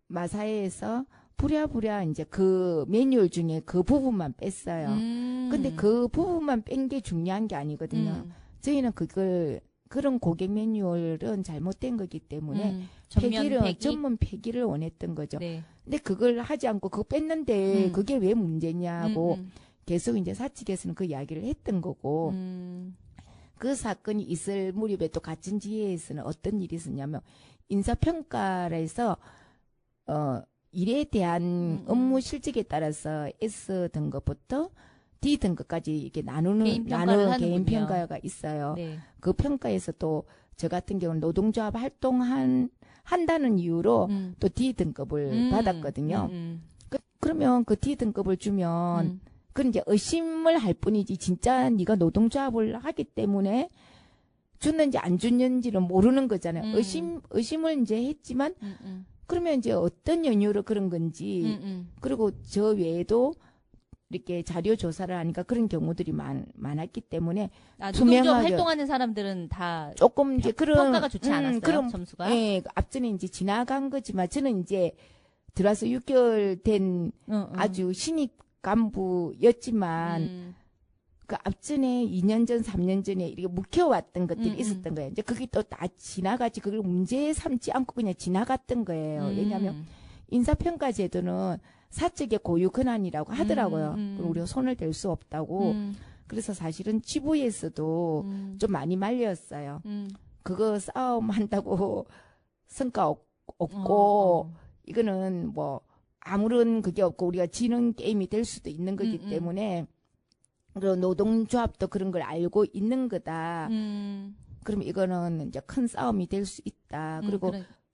마사회에서 부랴부랴 이제 그 매뉴얼 중에 그 부분만 뺐어요. 근데 그 부분만 뺀 게 중요한 게 아니거든요. 저희는 그런 고객 매뉴얼은 잘못된 거기 때문에 전문 폐기를 원했던 거죠. 네. 근데 그걸 하지 않고 그거 뺐는데 그게 왜 문제냐고 계속 이제 사측에서는 그 이야기를 했던 거고 그 사건이 있을 무렵에 또 같은 지회에서는 어떤 일이 있었냐면 인사평가를 해서 일에 대한 업무 실적에 따라서 S 등급부터 D 등급까지 이렇게 나누는 개인 평가가 있어요. 네. 그 평가에서 또 저 같은 경우는 노동조합 한다는 이유로 또 D 등급을 받았거든요. 그러면 그 D 등급을 주면 그건 이제 의심을 할 뿐이지 진짜 네가 노동조합을 하기 때문에 줬는지 안 줬는지는 모르는 거잖아요. 의심을 이제 했지만 그러면 이제 어떤 연유로 그런 건지 그리고 저 외에도 이렇게 자료 조사를 하니까 그런 경우들이 많았기 때문에 노동조합 활동하는 사람들은 다 조금 이제 그런 평가가 좋지 않았어요. 그런 점수가. 예, 앞전에 이제 지나간 거지만 저는 이제 들어와서 6개월 된 아주 신입 간부였지만 그 앞전에 2년 전, 3년 전에 이렇게 묵혀왔던 것들이 있었던 거예요. 이제 그게 또 다 지나가지 그걸 문제 삼지 않고 그냥 지나갔던 거예요. 왜냐하면 인사평가 제도는 사측의 고유 권한이라고 하더라고요. 그럼 우리가 손을 댈 수 없다고. 그래서 사실은 지부에서도 좀 많이 말렸어요. 그거 싸움 한다고 성과 없고 이거는 뭐 아무런 그게 없고 우리가 지는 게임이 될 수도 있는 거기 때문에 그리고 노동조합도 그런 걸 알고 있는 거다. 그럼 이거는 이제 큰 싸움이 될 수 있다. 그리고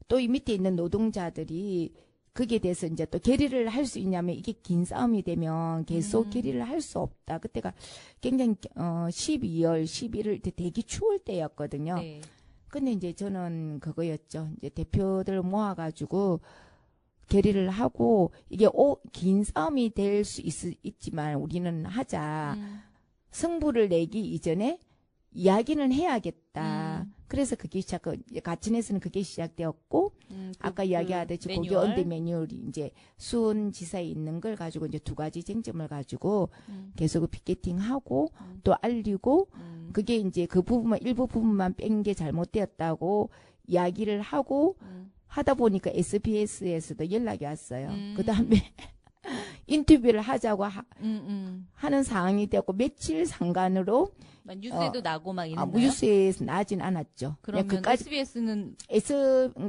또 이 밑에 있는 노동자들이 거기에 대해서 이제 또 결의를 할 수 있냐면 이게 긴 싸움이 되면 계속 결의를 할 수 없다. 그때가 굉장히 12월, 11월 되게 추울 때였거든요. 네. 근데 이제 저는 그거였죠. 이제 대표들 모아가지고 결의를 하고 이게 긴 싸움이 될 수 있지만 우리는 하자. 승부를 내기 이전에 이야기는 해야겠다. 그래서 그게 가천에서는 그게 시작되었고 아까 이야기하듯이 고기 언대 매뉴얼이 이제 수원 지사에 있는 걸 가지고 이제 두 가지 쟁점을 가지고 계속 피켓팅하고 또 알리고 그게 이제 그 부분만 일부 부분만 뺀 게 잘못되었다고 이야기를 하고 하다 보니까 SBS에서도 연락이 왔어요. 그 다음에 인터뷰를 하자고 하는 상황이 되었고 며칠 상간으로 뉴스에도 나고 막 이랬나요? 뉴스에서 나진 않았죠. 그러면 SBS는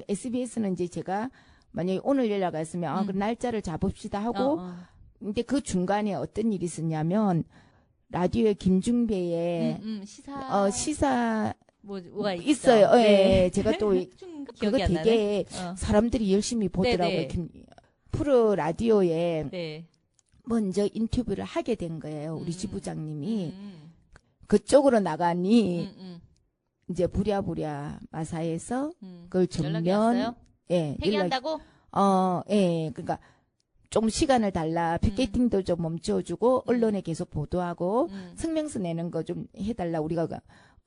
SBS는 이제 제가 만약에 오늘 연락 왔으면 그 날짜를 잡읍시다 하고 근데 그 중간에 어떤 일이 있었냐면 라디오의 김중배의 시사 뭐가 있어요. 네. 예, 제가 또 그거 되게 사람들이 열심히 보더라고요. 프로 라디오에 네. 먼저 인터뷰를 하게 된 거예요. 우리 지부장님이 그쪽으로 나가니 이제 부랴부랴 마사에서 그걸 전면 폐기한다고? 예, 그러니까 좀 시간을 달라. 피켓팅도 좀 멈춰주고 언론에 계속 보도하고 성명서 내는 거 좀 해달라. 우리가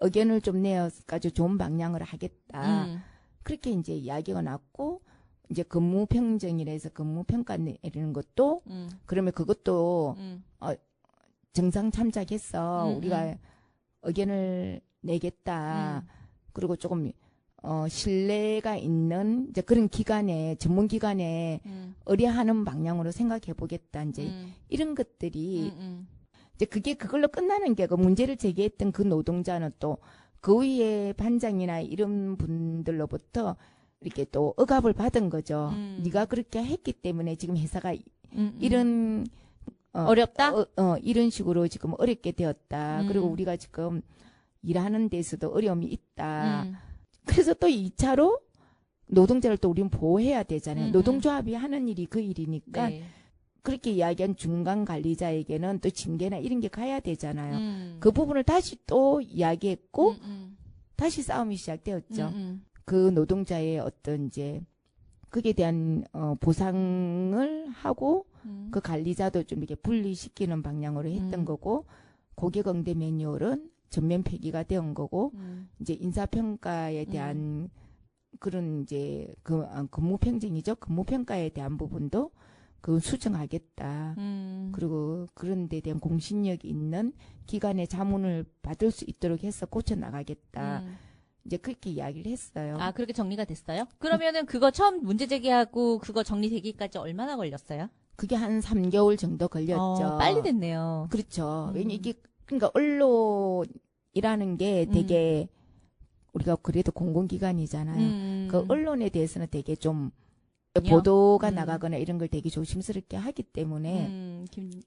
의견을 좀 내어가지고 좋은 방향을 하겠다. 그렇게 이제 이야기가 났고 이제 근무 평정이라서 근무 평가 내리는 것도 그러면 그것도 정상 참작해서 우리가 의견을 내겠다. 그리고 조금 신뢰가 있는 이제 그런 기관에 전문 기관에 의뢰하는 방향으로 생각해 보겠다. 이제 이런 것들이 이제 그걸로 끝나는 게 그 문제를 제기했던 그 노동자는 또 그 위에 반장이나 이런 분들로부터 이렇게 또 억압을 받은 거죠. 네가 그렇게 했기 때문에 지금 회사가 이런 어렵다? 이런 식으로 지금 어렵게 되었다. 그리고 우리가 지금 일하는 데서도 어려움이 있다. 그래서 또 2차로 노동자를 또 우리는 보호해야 되잖아요. 노동조합이 하는 일이 그 일이니까 네. 그렇게 이야기한 중간 관리자에게는 또 징계나 이런 게 가야 되잖아요. 그 부분을 다시 또 이야기했고 다시 싸움이 시작되었죠. 그 노동자의 어떤 이제 그에 대한 보상을 하고 그 관리자도 좀 이렇게 분리시키는 방향으로 했던 거고 고객응대 매뉴얼은 전면 폐기가 된 거고 이제 인사평가에 대한 그런 이제 근무 평정이죠. 근무 평가에 대한 부분도 그건 수정하겠다. 그리고 그런 데 대한 공신력이 있는 기관의 자문을 받을 수 있도록 해서 고쳐 나가겠다. 이제 그렇게 이야기를 했어요. 아, 그렇게 정리가 됐어요? 그러면은 그거 처음 문제 제기하고 그거 정리되기까지 얼마나 걸렸어요? 그게 한 3개월 정도 걸렸죠. 빨리 됐네요. 그렇죠. 왜냐 이게 그러니까 언론이라는 게 되게 우리가 그래도 공공기관이잖아요. 그 언론에 대해서는 되게 좀 보도가 나가거나 이런 걸 되게 조심스럽게 하기 때문에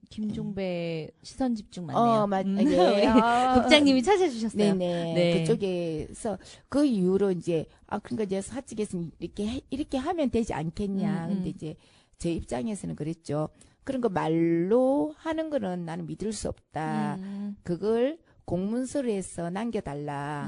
김종배 시선 집중 맞네요. 예. 국장님이 찾아주셨어요. 네네. 네. 그쪽에서 그 이후로 이제 그러니까 이제 사측에서 이렇게 하면 되지 않겠냐. 근데 이제 제 입장에서는 그랬죠. 그런 거 말로 하는 거는 나는 믿을 수 없다. 그걸 공문서에서 남겨달라.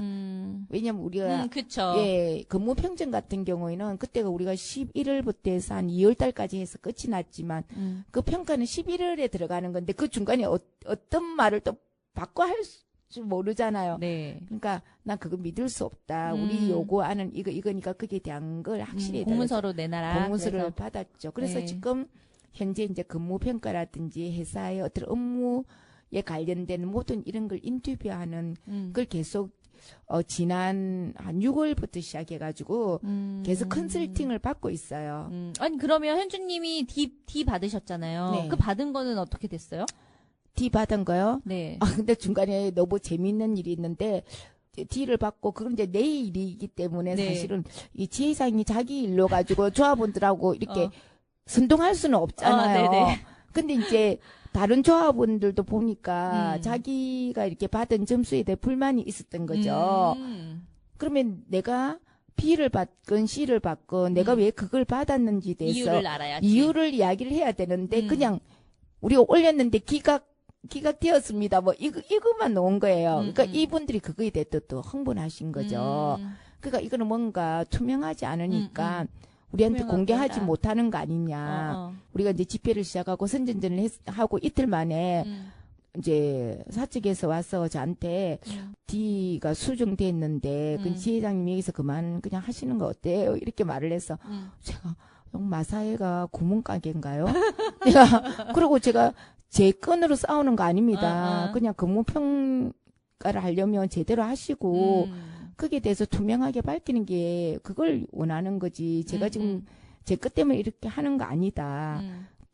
왜냐면 우리가 그쵸. 예 근무평점 같은 경우에는 그때가 우리가 11월부터 해서 한 2월 달까지 해서 끝이 났지만 그 평가는 11월에 들어가는 건데 그 중간에 어떤 말을 또 바꿔 할 줄 모르잖아요. 네. 그러니까 난 그거 믿을 수 없다. 우리 요구하는 이거니까 그게 대한 걸 확실히 공문서로 내놔라. 공문서를 그래서. 받았죠. 그래서 네. 지금 현재 이제 근무평가라든지 회사의 어떤 업무에 관련된 모든 이런 걸 인터뷰하는 걸 계속 지난 한 6월부터 시작해가지고 계속 컨설팅을 받고 있어요. 아니 그러면 현주님이 D 받으셨잖아요. 네. 그 받은 거는 어떻게 됐어요? D 받은 거요? 네. 근데 중간에 너무 재밌는 일이 있는데 D를 받고 그건 이제 내 일이기 때문에 네. 사실은 이 지회장이 자기 일로 가지고 조합원들하고 이렇게 선동할 수는 없잖아요. 네네. 근데 이제 다른 조합원들도 보니까 자기가 이렇게 받은 점수에 대해 불만이 있었던 거죠. 그러면 내가 B를 받건 C를 받건 내가 왜 그걸 받았는지에 대해서 이유를 알아야지. 이유를 이야기를 해야 되는데 그냥 우리가 올렸는데 기각되었습니다. 뭐 이것만 놓은 거예요. 그러니까 이분들이 그거에 대해 또 흥분하신 거죠. 그러니까 이거는 뭔가 투명하지 않으니까 우리한테 투명하게 공개하지 해라. 못하는 거 아니냐. 우리가 이제 집회를 시작하고 선전전을 하고 이틀 만에 이제 사측에서 와서 저한테 D가 수정됐는데 그 지회장님이 여기서 그만 그냥 하시는 거 어때요? 이렇게 말을 해서 제가 마사회가 구멍가게인가요? 그리고 제가 제 건으로 싸우는 거 아닙니다. 그냥 근무평가를 하려면 제대로 하시고 거기에 대해서 투명하게 밝히는 게 그걸 원하는 거지. 제가 지금 제 것 때문에 이렇게 하는 거 아니다.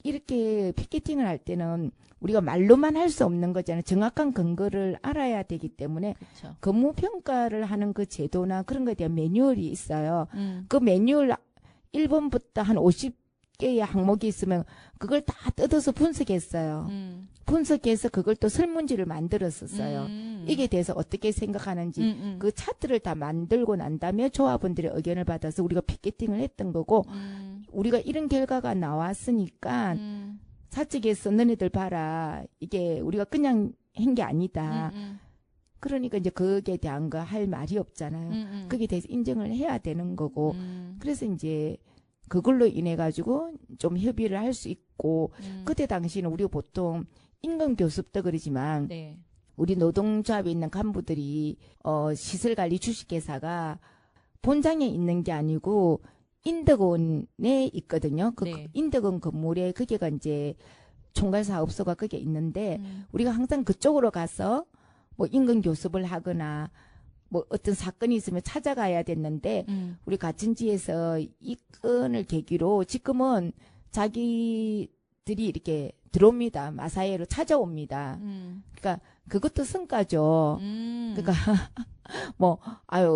이렇게 피켓팅을 할 때는 우리가 말로만 할 수 없는 거잖아요. 정확한 근거를 알아야 되기 때문에 그쵸. 근무평가를 하는 그 제도나 그런 거에 대한 매뉴얼이 있어요. 그 매뉴얼 1번부터 한 50개의 항목이 있으면 그걸 다 뜯어서 분석했어요. 분석해서 그걸 또 설문지를 만들었었어요. 이게 대해서 어떻게 생각하는지 그 차트를 다 만들고 난 다음에 조합원들의 의견을 받아서 우리가 피켓팅을 했던 거고 우리가 이런 결과가 나왔으니까 사측에서 너네들 봐라. 이게 우리가 그냥 한 게 아니다. 그러니까 이제 거기에 대한 거 할 말이 없잖아요. 거기에 대해서 인정을 해야 되는 거고. 그래서 이제 그걸로 인해 가지고 좀 협의를 할 수 있고 그때 당시는 우리가 보통 임금 교섭도 그러지만 네. 우리 노동조합에 있는 간부들이 시설관리 주식회사가 본장에 있는 게 아니고 인덕원에 있거든요. 그 네. 인덕원 건물에 그게가 이제 총괄사업소가 그게 있는데 우리가 항상 그쪽으로 가서 뭐 임금 교섭을 하거나 뭐 어떤 사건이 있으면 찾아가야 됐는데 우리 가천지에서 이 건을 계기로 지금은 자기들이 이렇게 들어옵니다. 마사회로 찾아옵니다. 그러니까 그것도 성과죠. 그러니까 뭐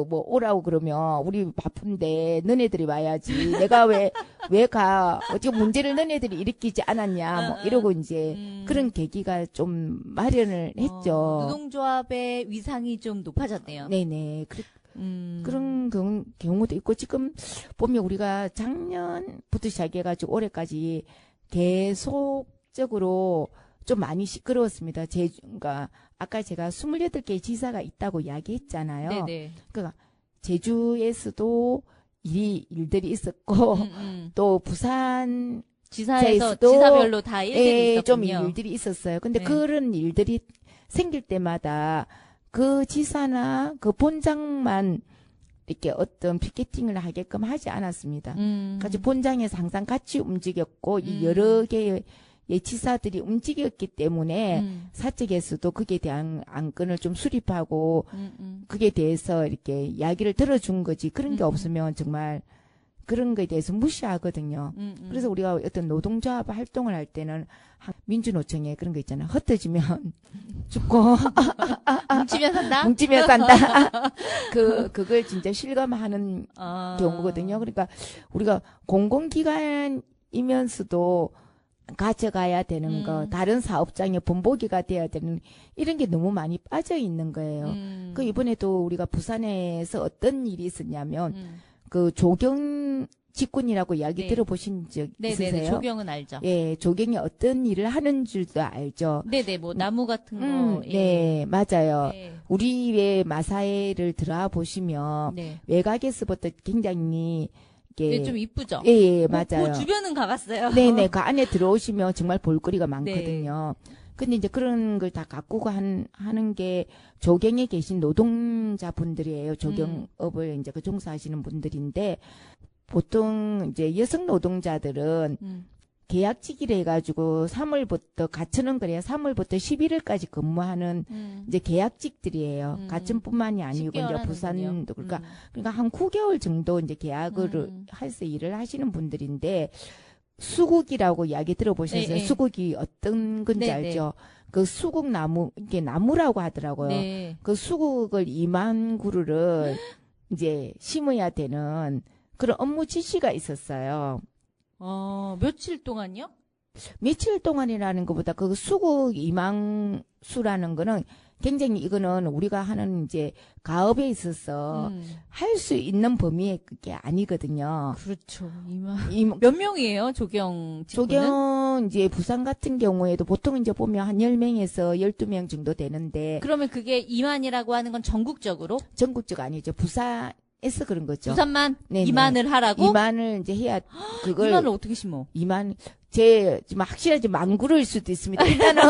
오라고 그러면 우리 바쁜데 너네들이 와야지. 내가 왜 가? 어떻게 문제를 너네들이 일으키지 않았냐? 뭐 이러고 이제 그런 계기가 좀 마련을 했죠. 노동조합의 위상이 좀 높아졌네요. 네네. 그런 경우도 있고 지금 보면 우리가 작년부터 시작해가지고 올해까지 계속적으로 좀 많이 시끄러웠습니다. 그러니까 아까 제가 28개의 지사가 있다고 이야기했잖아요. 네네. 그러니까 제주에서도 일들이 있었고 또 부산 지사에서 지사별로 다 일들이 좀 있었군요. 일들이 있었어요. 근데 네. 그런 일들이 생길 때마다 그 지사나 그 본장만 이렇게 어떤 피켓팅을 하게끔 하지 않았습니다. 음. 같이 본장에서 항상 같이 움직였고 이 음. 여러 개의 치사들이 움직였기 때문에 음. 사측에서도 그에 대한 안건을 좀 수립하고 음. 그게 대해서 이렇게 이야기를 들어준 거지. 그런 게 없으면 정말 그런 거에 대해서 무시하거든요. 그래서 우리가 어떤 노동조합 활동을 할 때는 민주노총에 그런 거 있잖아요. 흩어지면 죽고 뭉치면 산다. 뭉치면 산다. 그걸 진짜 실감하는 아. 경우거든요. 그러니까 우리가 공공기관이면서도 가져가야 되는 거, 다른 사업장의 본보기가 돼야 되는 이런 게 너무 많이 빠져 있는 거예요. 그 이번에도 우리가 부산에서 어떤 일이 있었냐면 그 조경 직군이라고 이야기 네. 들어보신 적 네네네. 있으세요? 조경은 알죠. 예, 조경이 어떤 일을 하는 줄도 알죠. 네네. 뭐 나무 같은 거. 예. 네, 맞아요. 네. 우리 왜 마사회를 들어와 보시면 네. 외곽에서부터 굉장히 이게 네, 좀 이쁘죠. 예, 예, 뭐, 맞아요. 그 주변은 가봤어요. 네네, 그 안에 들어오시면 정말 볼거리가 많거든요. 근데 이제 그런 걸 다 가꾸고 하는 게 조경에 계신 노동자분들이에요. 조경업을 이제 그 종사하시는 분들인데 보통 이제 여성 노동자들은 계약직이라 해가지고 3월부터 가천은 그래야 3월부터 11월까지 근무하는 이제 계약직들이에요. 가천뿐만이 아니고 10개월 이제 부산도 하는군요. 그러니까 한 9개월 정도 이제 계약을 해서 일을 하시는 분들인데 수국이라고 이야기 들어보셨어요? 네, 네. 수국이 어떤 건지 네, 알죠? 그 수국 나무 이게 나무라고 하더라고요. 네. 그 수국을 2만 그루를 이제 심어야 되는 그런 업무 지시가 있었어요. 며칠 동안요? 며칠 동안이라는 것보다 그 수국 2만 수라는 거는 굉장히 이거는 우리가 하는 이제 가업에 있어서 할 수 있는 범위의 그게 아니거든요. 그렇죠. 몇 명이에요? 조경 직군은? 조경 이제 부산 같은 경우에도 보통 이제 보면 한 10명에서 12명 정도 되는데 그러면 그게 2만이라고 하는 건 전국적으로? 전국적 아니죠. 부산에서 그런 거죠. 부산만 네네. 2만을 하라고? 2만을 이제 해야 그걸 2만을 어떻게 심어? 2만 지금 확실하지 망구를 수도 있습니다. 일단은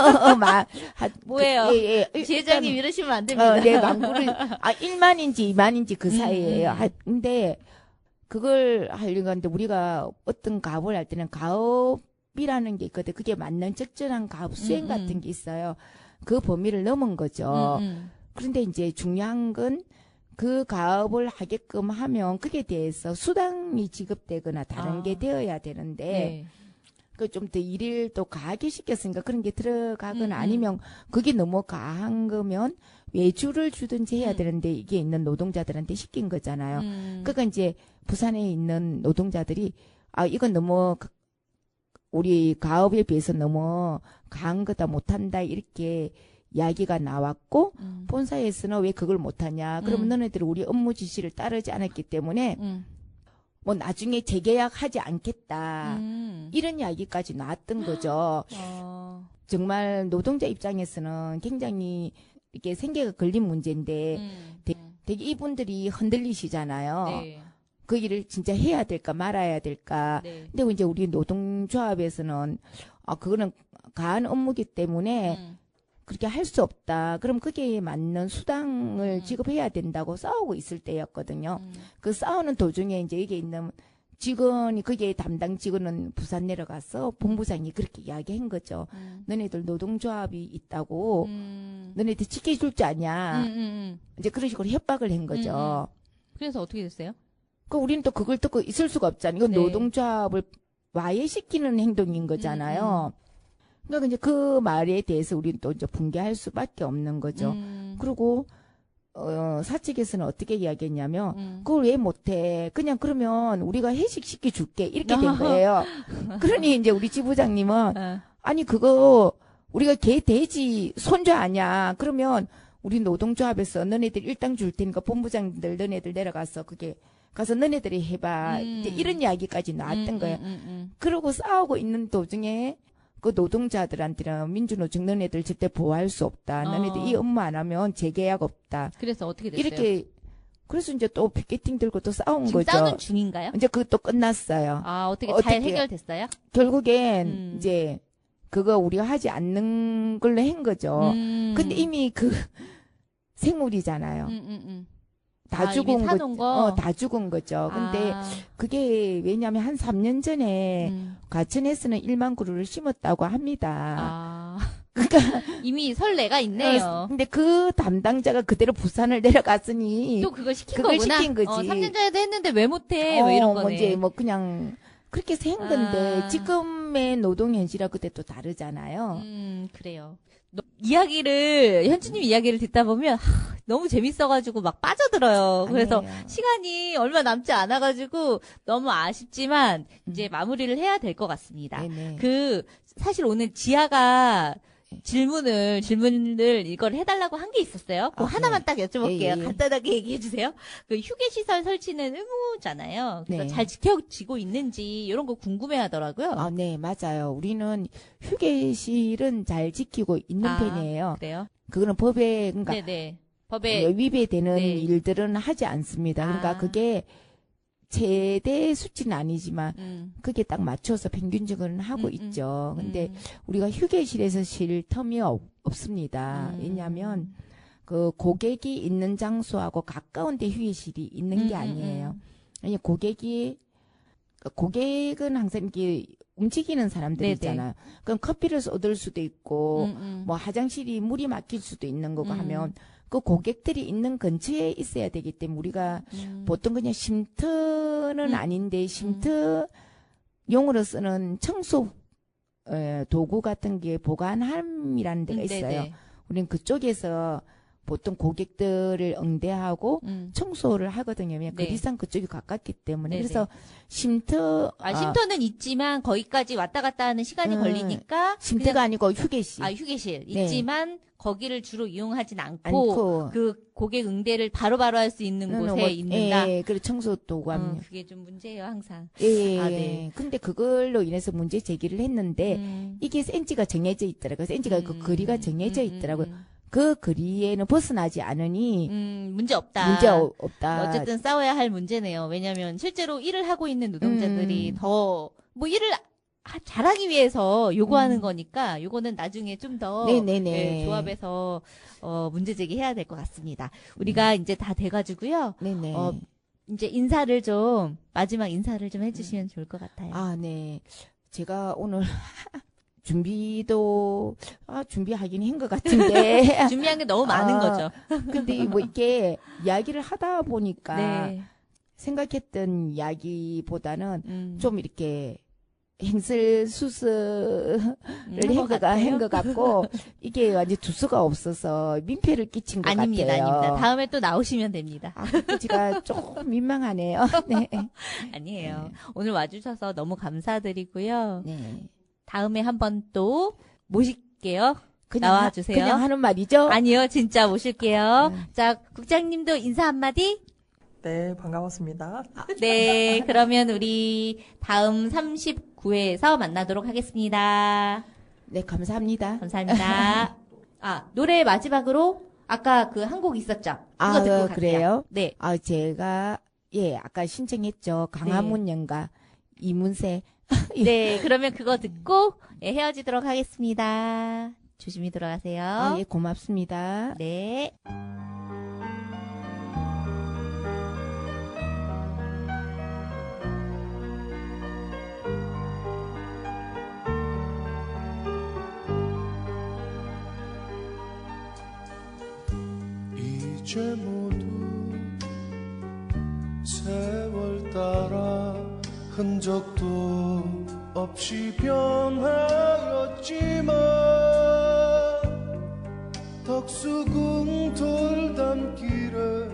뭐예요? 예, 예. 지회장님 이러시면 안 됩니다. 네, 망구를 1만인지 2만인지 그 사이에요. 근데 그걸 하려고 하는데 우리가 어떤 가업을 할 때는 가업이라는 게 있거든. 그게 맞는 적절한 가업 수행 같은 게 있어요. 그 범위를 넘은 거죠. 그런데 이제 중요한 건 그 가업을 하게끔 하면 그게 대해서 수당이 지급되거나 다른 게 되어야 되는데 네. 그 좀 더 일을 또 가하게 시켰으니까 그런 게 들어가거나 아니면 그게 너무 가한 거면 외주를 주든지 해야 되는데 이게 있는 노동자들한테 시킨 거잖아요. 그러니까 이제 부산에 있는 노동자들이 이건 너무 우리 가업에 비해서 너무 가한 거다 못한다 이렇게 이야기가 나왔고 본사에서는 왜 그걸 못하냐. 그러면 너네들이 우리 업무 지시를 따르지 않았기 때문에 뭐 나중에 재계약하지 않겠다. 이런 이야기까지 나왔던 거죠. 정말 노동자 입장에서는 굉장히 이렇게 생계가 걸린 문제인데 되게 이분들이 흔들리시잖아요. 네. 그 일을 진짜 해야 될까 말아야 될까. 네. 근데 이제 우리 노동조합에서는 그거는 가한 업무기 때문에 그렇게 할 수 없다. 그럼 그게 맞는 수당을 지급해야 된다고 싸우고 있을 때였거든요. 그 싸우는 도중에 이제 여기 있는 직원이 그게 담당 직원은 부산 내려가서 본부장이 그렇게 이야기한 거죠. 너네들 노동조합이 있다고 너네들 지켜줄 줄 아냐. 이제 그런 식으로 협박을 한 거죠. 그래서 어떻게 됐어요? 그 우리는 또 그걸 듣고 있을 수가 없잖아요. 이건 네. 노동조합을 와해시키는 행동인 거잖아요. 그러니까 이제 그 말에 대해서 우리는 또 이제 붕괴할 수밖에 없는 거죠. 그리고 사측에서는 어떻게 이야기했냐면 그걸 왜 못해? 그냥 그러면 우리가 해식시켜 줄게 이렇게 된 거예요. 그러니 이제 우리 지부장님은 아니 그거 우리가 개 돼지 손주 아냐? 그러면 우리 노동조합에서 너네들 일당 줄 테니까 본부장들 너네들 내려가서 그게 가서 너네들이 해봐. 이제 이런 이야기까지 나왔던 거예요. 그러고 싸우고 있는 도중에 그 노동자들한테는 민주노총 너네들 절대 보호할 수 없다. 너네들 이 업무 안 하면 재계약 없다. 그래서 어떻게 됐어요? 이렇게 그래서 이제 또 피켓팅 들고 또 싸운 지금 거죠. 싸우는 중인가요? 이제 그것도 끝났어요. 어떻게 잘 어떻게- 해결됐어요? 결국엔 이제 그거 우리가 하지 않는 걸로 한 거죠. 근데 이미 그 생물이잖아요. 다 아, 죽은 이미 사놓은 거? 다 죽은 거죠. 근데 아, 그게 왜냐하면 한 3년 전에 음. 과천에서는 1만 그루를 심었다고 합니다. 아. 그러니까 이미 설레가 있네요. 근데 그 담당자가 그대로 부산을 내려갔으니 또 그걸 시킨 그걸 거구나. 시킨 거지. 3년 전에도 했는데 왜 못해? 뭐 이런 거네. 이제 뭐 그냥 그렇게 해서 한 건데 아. 지금의 노동 현실하고 그때 또 다르잖아요. 그래요. 이야기를, 현주님 이야기를 듣다 보면, 너무 재밌어가지고 막 빠져들어요. 그래서 아니에요. 시간이 얼마 남지 않아가지고 너무 아쉽지만, 이제 마무리를 해야 될 것 같습니다. 네네. 사실 오늘 지아가 질문을 이걸 해달라고 한 게 있었어요. 그거 아, 하나만 네. 딱 여쭤볼게요. 예, 예. 간단하게 얘기해 주세요. 그 휴게시설 설치는 의무잖아요. 그래서 네. 잘 지켜지고 있는지 이런 거 궁금해 하더라고요. 아, 네, 맞아요. 우리는 휴게실은 잘 지키고 있는 아, 편이에요. 그래요? 그거는 법에, 그러니까 네네. 법에 위배되는 네. 일들은 하지 않습니다. 그러니까 아. 그게 최대 수치는 아니지만 그게 딱 맞춰서 평균적으로는 하고 있죠. 근데 우리가 휴게실에서 쉴 텀이 없습니다. 왜냐하면 그 고객이 있는 장소하고 가까운 데 휴게실이 있는 게 아니에요. 아니 고객은 항상 이렇게 움직이는 사람들 네네. 있잖아요. 그럼 커피를 쏟을 수도 있고 음. 뭐 화장실이 물이 막힐 수도 있는 거고 음. 하면 그 고객들이 있는 근처에 있어야 되기 때문에 우리가 보통 그냥 쉼터는 아닌데 쉼터용으로 쓰는 청소 도구 같은 게 보관함이라는 데가 있어요. 네네. 우리는 그쪽에서 보통 고객들을 응대하고 청소를 하거든요. 왜냐면 네. 그리상 그쪽이 가깝기 때문에. 네네. 그래서 쉼터 쉼터는 있지만 거기까지 왔다 갔다 하는 시간이 걸리니까 쉼터가 그냥- 아니고 휴게실. 휴게실 네. 있지만 거기를 주로 이용하진 않고 않고 그 고객 응대를 바로바로 할 수 있는 곳에 있는다. 예, 그리고 청소 도구함. 그게 좀 문제예요, 항상. 예, 아, 예. 네. 근데 그걸로 인해서 문제 제기를 했는데 이게 센치가 정해져 있더라고요. 센치가 그 거리가 정해져 있더라고요. 그 거리에는 벗어나지 않으니 문제 없다. 문제 없다. 어쨌든 싸워야 할 문제네요. 왜냐하면 실제로 일을 하고 있는 노동자들이 더 뭐 일을 잘하기 위해서 요구하는 거니까 요거는 나중에 좀 더 네네네. 조합해서 문제 제기해야 될 것 같습니다. 우리가 이제 다 돼가지고요. 네네. 이제 인사를 좀 마지막 인사를 좀 해주시면 좋을 것 같아요. 아, 네. 제가 오늘 준비하긴 한 것 같은데. 준비한 게 너무 많은 거죠. 근데 뭐 이게 이야기를 하다 보니까 네. 생각했던 이야기보다는 좀 이렇게 한 행설수설을 것 같아요. 한 것 같고 이게 완전 두수가 없어서 민폐를 끼친 것 아닙니다, 같아요. 아닙니다. 다음에 또 나오시면 됩니다. 제가 조금 민망하네요. 네. 아니에요. 오늘 와주셔서 너무 감사드리고요. 네. 다음에 한번 또 모실게요. 그냥 나와주세요. 그냥 하는 말이죠? 아니요, 진짜 모실게요. 자, 국장님도 인사 한마디? 네, 반가웠습니다. 네, 그러면 우리 다음 39회에서 만나도록 하겠습니다. 네, 감사합니다. 감사합니다. 노래 마지막으로 아까 그 한 곡 있었죠? 그거 듣고 갈게요. 그래요? 네. 제가 아까 신청했죠. 강화문 연가 이문세. 네, 그러면 그거 듣고 헤어지도록 하겠습니다. 조심히 들어가세요. 예, 고맙습니다. 네. 이제 모두 세월 따라 흔적도 없이 변하였지만 덕수궁 돌담길에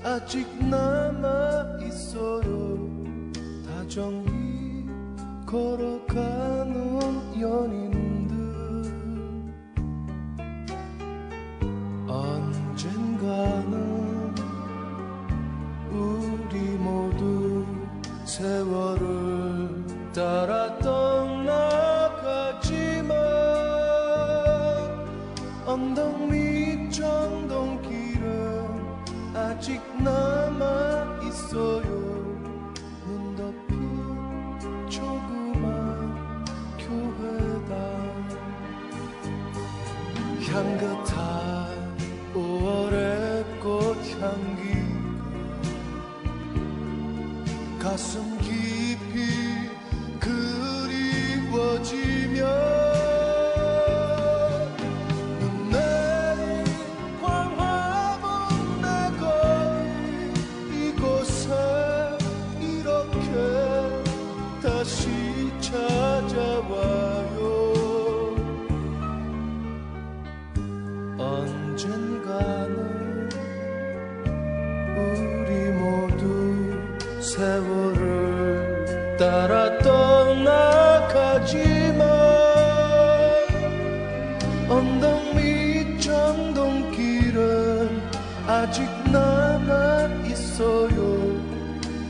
아직 남아있어요. 다정히 걸어가는 연인들 언젠가는 우리 모두 세월을 따라 떠나가지만 언덕 밑 정동길은 아직 남아있어요. 눈 덮인 조그만 교회당 향긋한 5월의 꽃향기가 가슴 깊이 그리워지며 눈 내린 광화문 내 거리 이곳에 이렇게 다시 찾아와요. 언젠가는 우리 모두 세월을 따라 떠나가지만 언덕 밑 정동길은 아직 남아 있어요.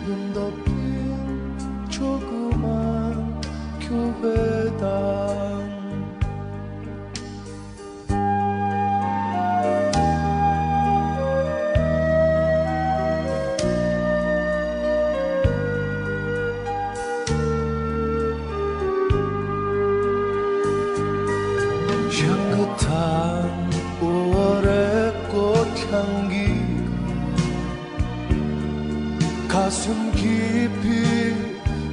눈 덮인 조그만 교회당. 향긋한 5월의 꽃향기가 가슴 깊이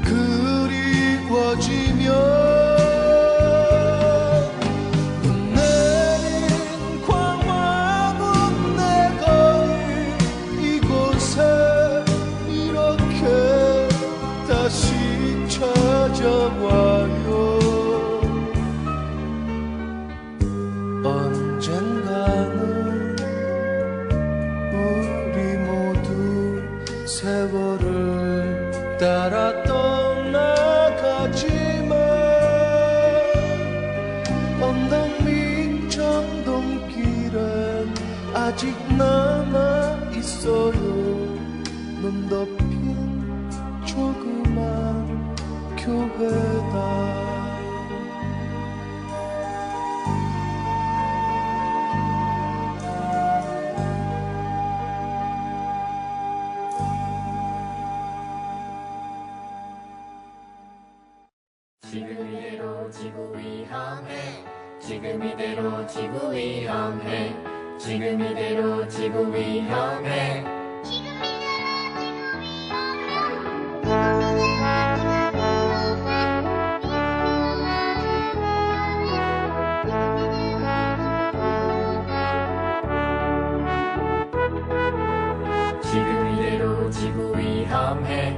그리워지며 눈 내린 광화문 내 거리 이곳에 이렇게 다시 찾아와요. 언젠가는 우리 모두 세월을 따라 떠나가지만 언덕 밑 정동길은 아직 남아 있어요. 눈 덮인 조그만 교회당. 지금 이대로 지구 위험해. 지금 이대로 지구 위험해. 지금 이대로 지구 위험해. 지금 이대로 지구 위험해.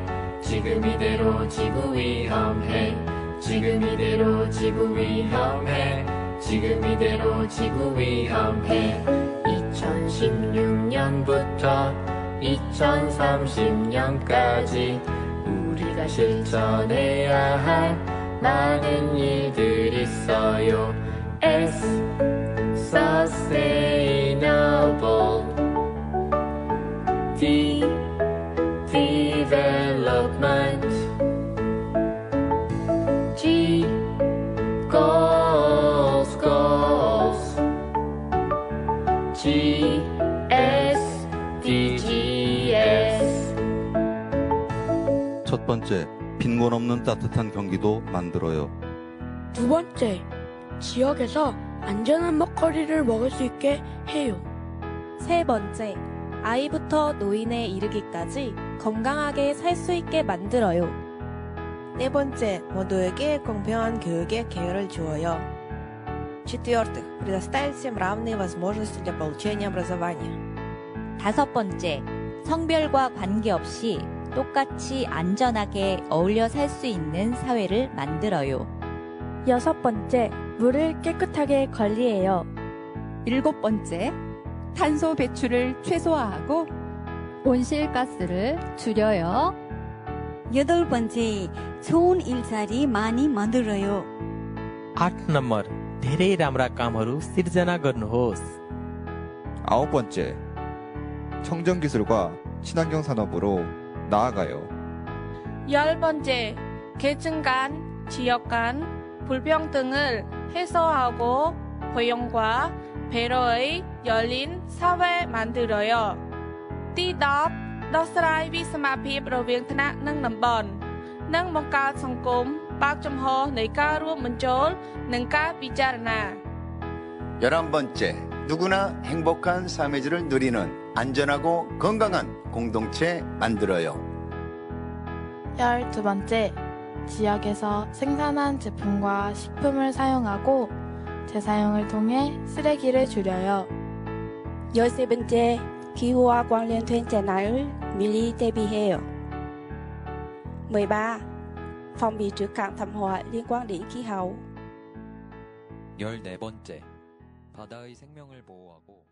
지금 이대로 지구 위험해. 지금 이대로 지구 위험해. 지금 이대로 지구 위험해. 2016년부터 2030년까지 우리가 실천해야 할 많은 일들이 있어요. S Sustainable D Development G Goals G S DGs. 첫 번째, 빈곤 없는 따뜻한 경기도 만들어요. 두 번째, 지역에서 안전한 먹거리를 먹을 수 있게 해요. 세 번째, 아이부터 노인에 이르기까지 건강하게 살 수 있게 만들어요. 네 번째, 모두에게 공평한 교육의 기회를 주어요. Четвертых, предоставить всем равные возможности для получения образования. 다섯 번째, 성별과 관계없이 똑같이 안전하게 어울려 살 수 있는 사회를 만들어요. 여섯 번째, 물을 깨끗하게 관리해요. 일곱 번째, 탄소 배출을 최소화하고 온실가스를 줄여요. 여덟 번째, 좋은 일자리 많이 만들어요. 8 नम्बर, धेरै राम्रा कामहरू सिर्जना गर्नुहोस्. 아홉 번째, 청정기술과 친환경 산업으로 나아가요. 열 번째, 계층 간, 지역 간 불평등을 해소하고 포용과 배려의 열린 사회 만들어요. ទី10 ដោះស្រាយវិសមភាពរវាងថ្នាក់និងតំបន់និងបង្កើតសង្គមបើកចំហនៃការរួមបញ្ចូលនិងការពិចារណា 11번째, 누구나 행복한 삶의 질을 누리는 안전하고 건강한 공동체 만들어요. 12번째, 지역에서 생산한 제품과 식품을 사용하고 재사용을 통해 쓰레기를 줄여요. 13번째, 기후와 관련된 재난을 미리 대비해요. 13. Phòng bị trước các thảm họa liên quan đến khí hậu. 14번째, 바다의 생명을 보호하고